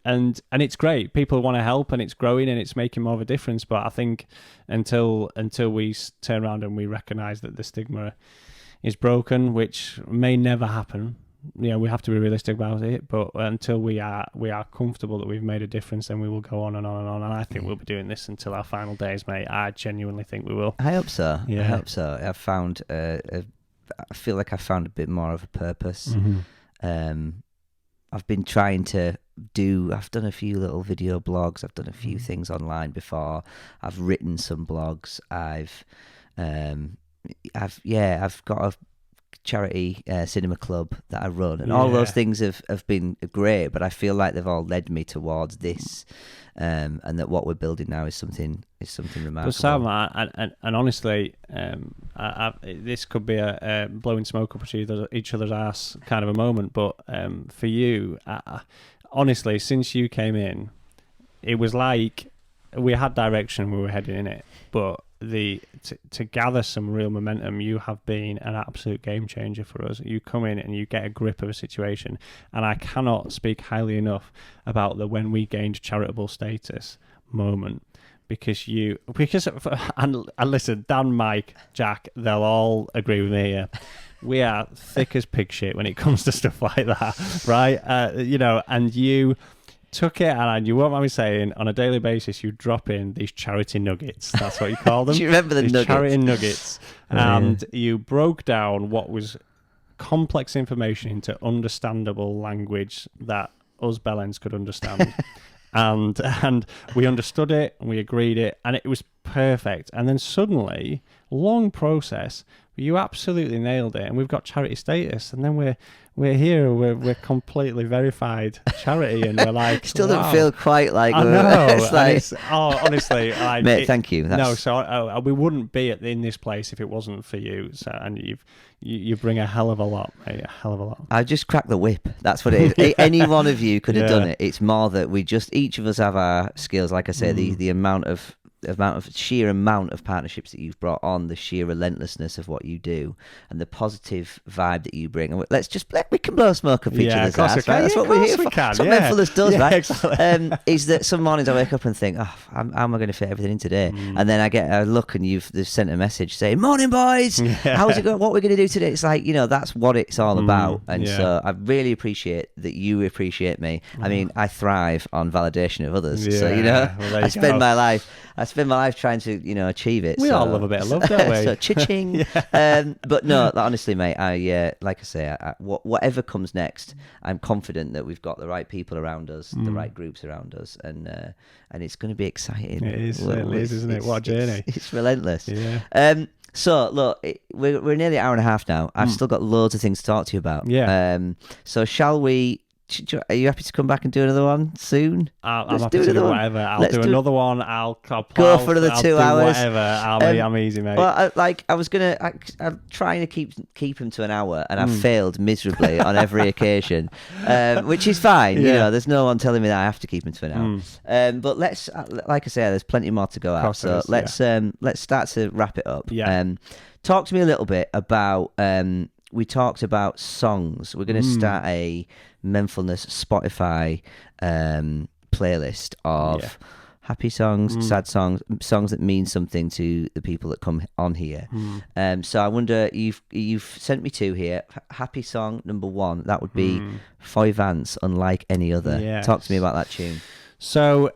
And it's great. People want to help, and it's growing, and it's making more of a difference. But I think until we turn around and we recognise that the stigma is broken, which may never happen. We have to be realistic about it, but until we are comfortable that we've made a difference, then we will go on and on and on. And I think we'll be doing this until our final days, mate. I genuinely think we will. I hope so. Yeah. I hope so. I've found, I feel like I've found a bit more of a purpose. I've been trying to I've done a few little video blogs. I've done a few things online before. I've written some blogs. I've got a charity cinema club that I run, and all those things have been great, but I feel like they've all led me towards this, and that what we're building now is something remarkable. But Sam, and honestly, this could be a blowing smoke up each other's ass kind of a moment, but for you, honestly, since you came in, it was like we had direction, we were heading in it, but to gather some real momentum, you have been an absolute game changer for us. You come in and you get a grip of a situation, and I cannot speak highly enough about the when we gained charitable status moment, and listen, Dan, Mike, Jack, they'll all agree with me here. We are thick as pig shit when it comes to stuff like that, right? And you took it, and you won't mind me saying, on a daily basis, you drop in these charity nuggets. That's what you call them. Do you remember these nuggets? Charity nuggets. And you broke down what was complex information into understandable language that us bellends could understand. and we understood it, and we agreed it, and it was perfect. And then suddenly, long process, you absolutely nailed it, and we've got charity status. And then we're here, we're completely verified charity, and we're like, still wow. don't feel quite like I know. It's like, honestly, like, mate, thank you. No, so we wouldn't be in this place if it wasn't for you. So, and you bring a hell of a lot, mate, a hell of a lot. I just cracked the whip. That's what it is. Any one of you could have done it. It's more that we just, each of us have our skills. Like I say, the amount of sheer amount of partnerships that you've brought on, the sheer relentlessness of what you do, and the positive vibe that you bring. And we can blow smoke up each other's ass, right? That's what we're here for. That's what Menfulness does, right? Exactly. Is that some mornings I wake up and think, how am I going to fit everything in today? And then I get a look, and they've sent a message saying, "Morning, boys. How's it going? What we're going to do today?" It's like, that's what it's all about. And so I really appreciate that you appreciate me. I mean, I thrive on validation of others. So well, I spend my life trying to, achieve it. We all love a bit of love, don't we? So cha-ching. But no, honestly, mate, like I say, whatever comes next, I'm confident that we've got the right people around us, the right groups around us, and it's going to be exciting. It is, isn't it? What a journey. It's relentless. Yeah. So look, we're nearly an hour and a half now. I've still got loads of things to talk to you about. Yeah. So shall we? Are you happy to come back and do another one soon? I'm happy to do whatever. I'll do another one. I'll go for another 2 hours. Whatever. I'm easy, mate. Well, I'm trying to keep him to an hour, and I've failed miserably on every occasion, which is fine. There's no one telling me that I have to keep him to an hour. But let's, like I say, there's plenty more to go out. So let's start to wrap it up. Yeah. Talk to me a little bit about. We talked about songs. We're going to start a Menfulness Spotify playlist of happy songs, sad songs, songs that mean something to the people that come on here. So I wonder, you've sent me two here. Happy song number 1, that would be Five Ants, Unlike Any Other. Yes. Talk to me about that tune. So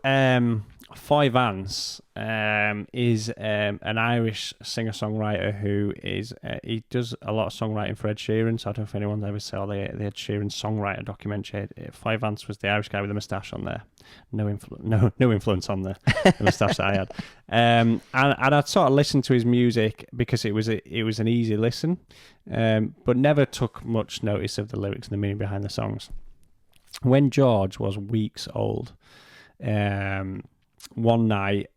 Five Ants is an Irish singer-songwriter who is he does a lot of songwriting for Ed Sheeran. So I don't know if anyone's ever saw the Ed Sheeran songwriter documentary. Five Ants was the Irish guy with the moustache on there. No influence on the moustache that I had. And I'd sort of listened to his music because it was an easy listen, but never took much notice of the lyrics and the meaning behind the songs. When George was weeks old, one night,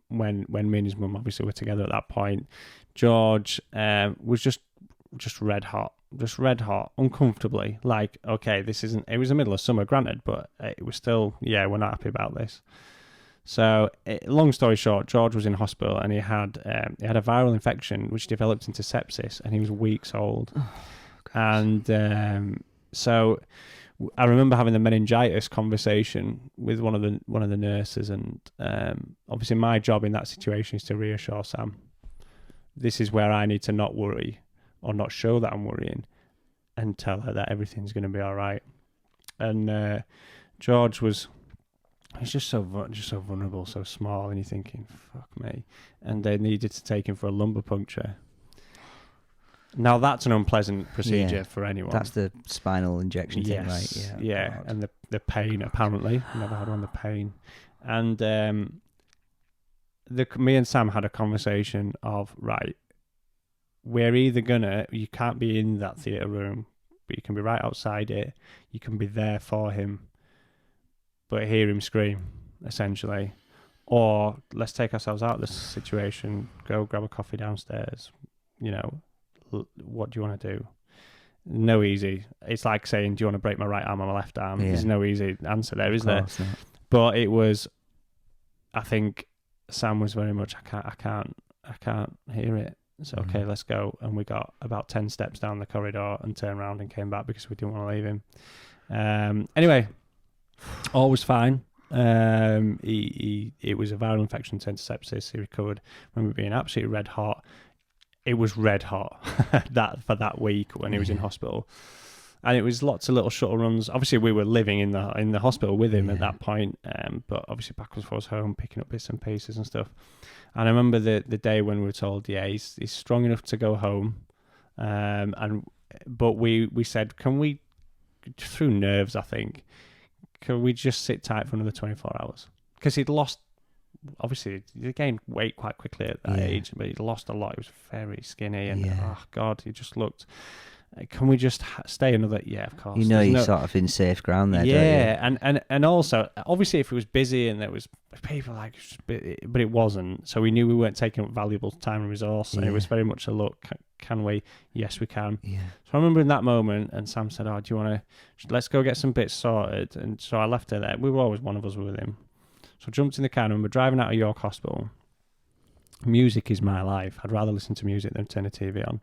when me and his mum obviously were together at that point, George was just red hot, uncomfortably. Like, okay, this isn't. It was the middle of summer, granted, but it was still, we're not happy about this. So, long story short, George was in hospital, and he had a viral infection which developed into sepsis, and he was weeks old. And so I remember having the meningitis conversation with one of the nurses, and obviously my job in that situation is to reassure Sam. This is where I need to not worry or not show that I'm worrying, and tell her that everything's going to be all right. And George he's just so vulnerable, so small, and you're thinking, fuck me. And they needed to take him for a lumbar puncture. Now, that's an unpleasant procedure for anyone. That's the spinal injection thing, right? Yeah. And the pain, apparently. I never had one, the pain. And me and Sam had a conversation of, right, we're either you can't be in that theatre room, but you can be right outside it. You can be there for him, but hear him scream, essentially. Or let's take ourselves out of this situation, go grab a coffee downstairs, what do you want to do? No easy. It's like saying, do you want to break my right arm or my left arm? There's no easy answer there, is there? Not. But it was, I think Sam was very much, I can't hear it. So, okay, let's go. And we got about 10 steps down the corridor and turned around and came back because we didn't want to leave him. Anyway, all was fine. It was a viral infection turned to sepsis. He recovered. I remember being absolutely red hot. It was red hot for that week when he was in hospital. And it was lots of little shuttle runs. Obviously, we were living in the hospital with him at that point, but obviously backwards and forwards home, picking up bits and pieces and stuff. And I remember the day when we were told, he's strong enough to go home. But we said, can we, through nerves, I think, can we just sit tight for another 24 hours? Because he'd lost, obviously, he gained weight quite quickly at that age, but he'd lost a lot. He was very skinny, and oh God, he just looked. Can we just stay another? Yeah, of course. You're sort of in safe ground there, don't you? And also, obviously, if it was busy and there was people but it wasn't. So we knew we weren't taking up valuable time and resource, and it was very much a look. Can we? Yes, we can. Yeah. So I remember in that moment, and Sam said, "Oh, do you want to? Let's go get some bits sorted." And so I left her there. We were always one of us with him. So I jumped in the car and we're driving out of York Hospital. Music is my life. I'd rather listen to music than turn the TV on.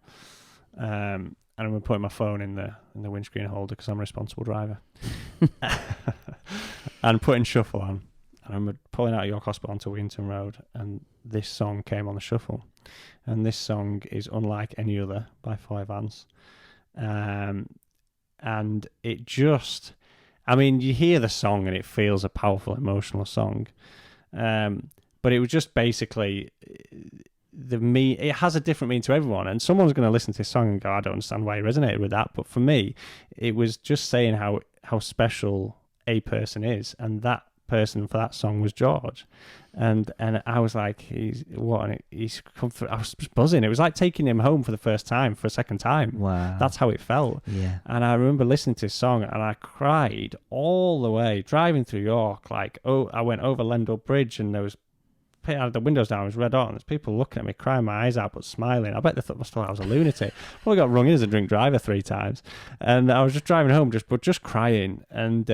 And I'm putting my phone in the windscreen holder because I'm a responsible driver. And putting shuffle on. And I'm pulling out of York Hospital onto Winton Road, and this song came on the shuffle. And this song is unlike any other by Foy Vance. And it just, you hear the song and it feels a powerful, emotional song. But it was just basically it has a different meaning to everyone, and someone's going to listen to this song and go, I don't understand why you resonated with that. But for me, it was just saying how special a person is, and that person for that song was George. And I was like, he's come through. I was just buzzing. It was like taking him home for the first time, for a second time. Wow. That's how it felt. Yeah. And I remember listening to this song and I cried all the way driving through York. I went over Lendal Bridge and there was, I had the windows down, it was red hot, and there's people looking at me, crying my eyes out, but smiling. I bet they thought I was a lunatic. Probably got rung in as a drink driver 3 times. And I was just driving home, just crying. And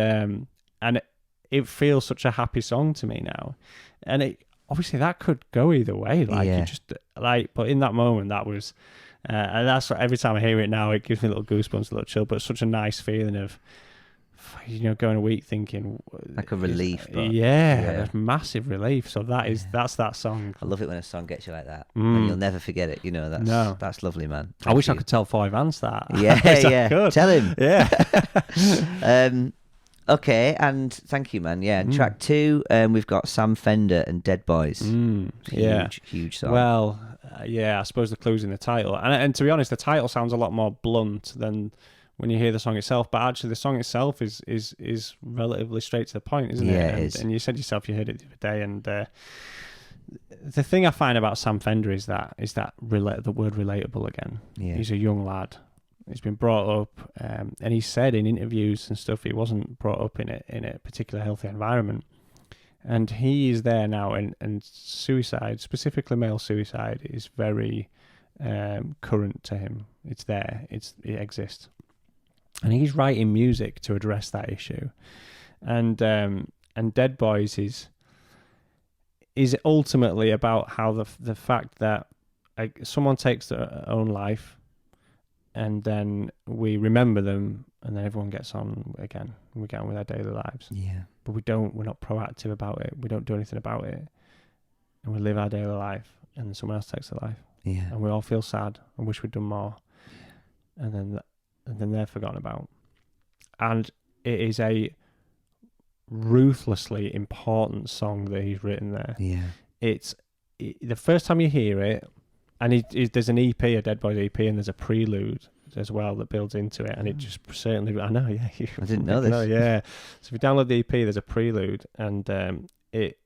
it feels such a happy song to me now. And it obviously that could go either way. But in that moment, that was, and that's what, every time I hear it now, it gives me a little goosebumps, a little chill, but it's such a nice feeling of, going a week thinking like a relief. There's massive relief. So that's that song. I love it when a song gets you like that, and you'll never forget it. That's lovely, man. I wish I could tell Foy Vance that. Yeah. Tell him. Yeah. Okay, and thank you, man. Yeah, and track 2, we've got Sam Fender and Dead Boys. Huge song. Well, I suppose the clue's in the title, and to be honest, the title sounds a lot more blunt than when you hear the song itself, but actually the song itself is relatively straight to the point, isn't it? Yeah, it is. And you said yourself you heard it the other day, and the thing I find about Sam Fender is that the word relatable again. Yeah. He's a young lad. He's been brought up, and he said in interviews and stuff he wasn't brought up in a particular healthy environment, and he is there now, and suicide, specifically male suicide, is very current to him. It's there. It exists. And he's writing music to address that issue, and Dead Boys is ultimately about how the fact that someone takes their own life, and then we remember them, and then everyone gets on again. We get on with our daily lives. Yeah, but we're not proactive about it. We don't do anything about it, and we live our daily life, and then someone else takes their life. Yeah, and we all feel sad and wish we'd done more, and then they're forgotten about. And it is a ruthlessly important song that he's written there. Yeah. It's the first time you hear it, and there's an EP, a Dead Boys EP, and there's a prelude as well that builds into it, and it just certainly, I know, yeah. I didn't know this. Yeah. So if you download the EP, there's a prelude, and it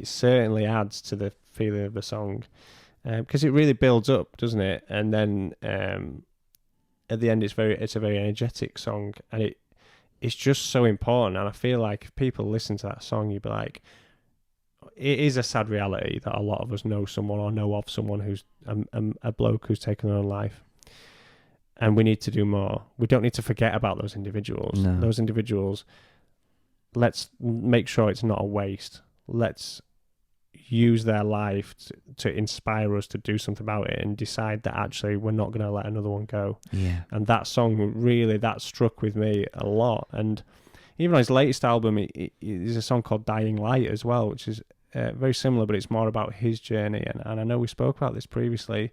certainly adds to the feeling of the song, because it really builds up, doesn't it? And then at the end, it's a very energetic song, and it's just so important. And I feel like if people listen to that song, you'd be like, it is a sad reality that a lot of us know someone or know of someone who's a bloke who's taken their own life, and we need to do more. We don't need to forget about those individuals. No. Those individuals, let's make sure it's not a waste. Let's use their life to inspire us to do something about it, and decide that actually we're not going to let another one go. Yeah. And that song really, that struck with me a lot. And even on his latest album, there's a song called Dying Light as well, which is very similar, but it's more about his journey. And I know we spoke about this previously.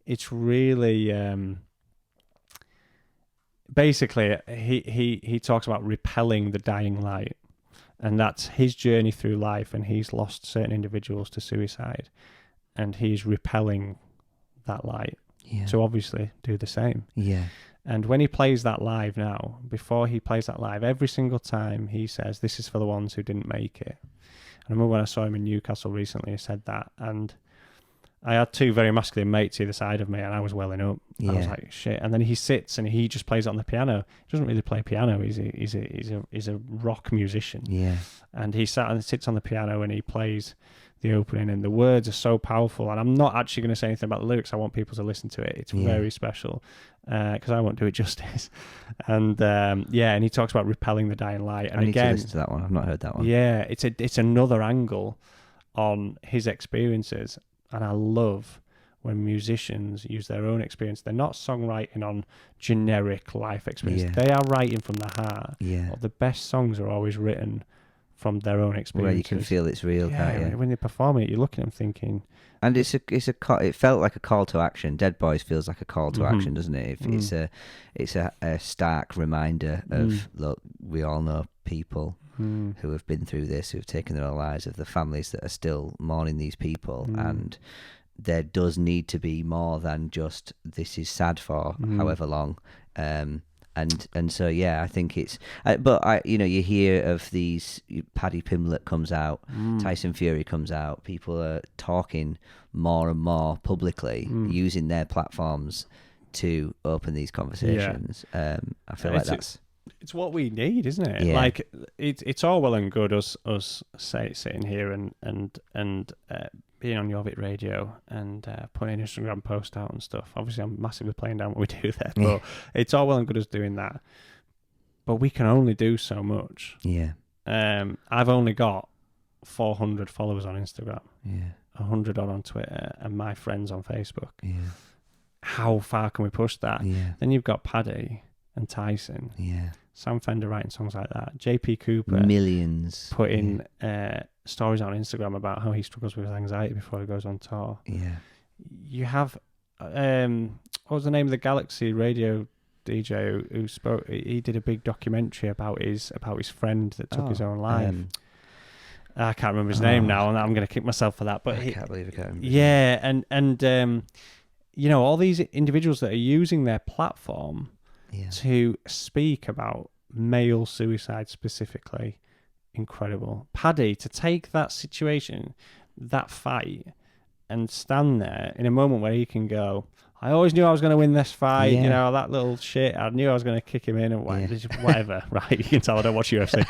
It's really... basically, he talks about repelling the dying light. And that's his journey through life, and he's lost certain individuals to suicide. And he's repelling that light to obviously do the same. Yeah. And when he plays that live now, before he plays that live, every single time he says, this is for the ones who didn't make it. And I remember when I saw him in Newcastle recently, he said that. And I had two very masculine mates either side of me, and I was welling up. I was like, shit. And then he sits and he just plays it on the piano. He doesn't really play piano. He's a rock musician. Yeah. And he sits on the piano and he plays the opening, and the words are so powerful. And I'm not actually going to say anything about the lyrics. I want people to listen to it. It's very special because I won't do it justice. And and he talks about repelling the dying light. And I need again, to listen to that one. I've not heard that one. Yeah, it's another angle on his experiences. And I love when musicians use their own experience. They're not songwriting on generic life experience. Yeah. They are writing from the heart. Yeah. But the best songs are always written from their own experience. Where you can feel it's real, can't you? When they're performing it, you're looking at them thinking... And it felt like a call to action. Dead Boys feels like a call to action, doesn't it? It's a stark reminder of, look, we all know people who have been through this, who have taken their own lives, of the families that are still mourning these people, and there does need to be more than just this is sad for however long. And so I think it's but you hear of these, Paddy Pimblett comes out, Tyson Fury comes out, people are talking more and more publicly, using their platforms to open these conversations. I feel like it's what we need, isn't it? Yeah. Like it's all well and good us sitting here and being on Your Bit Radio and putting an Instagram post out and stuff. Obviously, I'm massively playing down what we do there, but it's all well and good us doing that. But we can only do so much. Yeah. I've only got 400 followers on Instagram. Yeah. 100 on Twitter, and my friends on Facebook. Yeah. How far can we push that? Yeah. Then you've got Paddy and Tyson. Yeah. Sam Fender writing songs like that. JP Cooper. Millions. Putting stories on Instagram about how he struggles with anxiety before he goes on tour. Yeah. You have, what was the name of the Galaxy radio DJ who spoke? He did a big documentary about his friend that took his own life. I can't remember his name now, and I'm going to kick myself for that. But I can't believe I can't remember. Yeah, and all these individuals that are using their platform to speak about male suicide specifically, incredible. Paddy, to take that situation, that fight, and stand there in a moment where he can go, I always knew I was going to win this fight, that little shit, I knew I was going to kick him in and whatever, right? You can tell I don't watch UFC.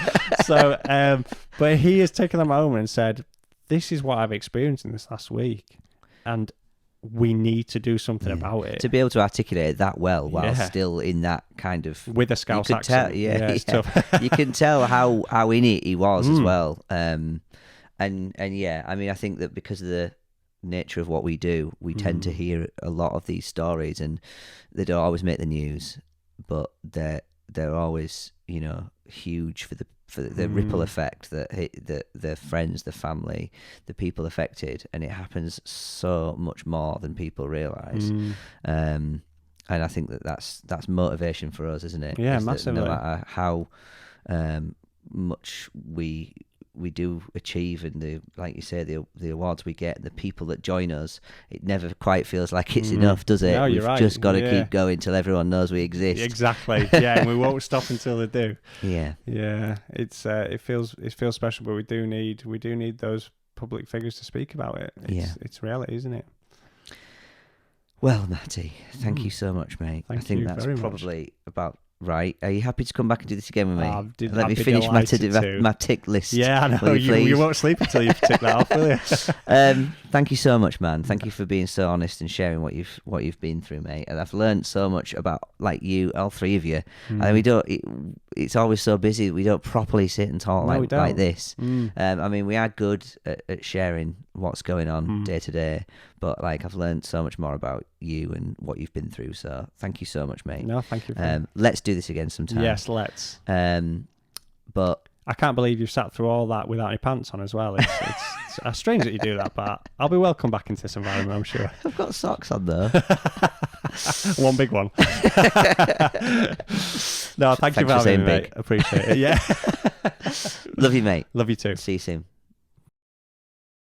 So, but he has taken that moment and said, this is what I've experienced in this last week, and we need to do something about it. To be able to articulate it that well while still in that kind of... With a Scouse accent. It's tough. You can tell how in it he was as well. I mean, I think that because of the nature of what we do, we tend to hear a lot of these stories, and they don't always make the news, but they're always, huge for the ripple effect that hit the friends, the family, the people affected, and it happens so much more than people realise. And I think that's motivation for us, isn't it? Yeah, massively. No matter how much we do achieve, and like you say, the awards we get, and the people that join us, it never quite feels like it's enough, does it? No, We've you're right. just got to keep going till everyone knows we exist. Exactly. Yeah, and we won't stop until they do. Yeah. Yeah. It's it feels special, but we do need those public figures to speak about it. It's reality, isn't it? Well, Matty, thank you so much, mate. I think that's probably about right. Are you happy to come back and do this again with me? Let me finish my tick list. Yeah, I know. You won't sleep until you've ticked that off, will you? Thank you so much, man. Thank you for being so honest and sharing what you've been through, mate. And I've learned so much about, like, you, all three of you. And it's always so busy. We don't properly sit and talk like this. I mean, we are good at sharing what's going on day to day, but like, I've learned so much more about you and what you've been through. So thank you so much, mate. No, thank you. Let's do this again sometime. Yes, let's. But I can't believe you've sat through all that without any pants on as well. It's strange that you do that, but I'll be welcome back into this environment, I'm sure. I've got socks on though. One big one. No, thank you for having me, mate. Appreciate it. Yeah. Love you, mate. Love you too. See you soon.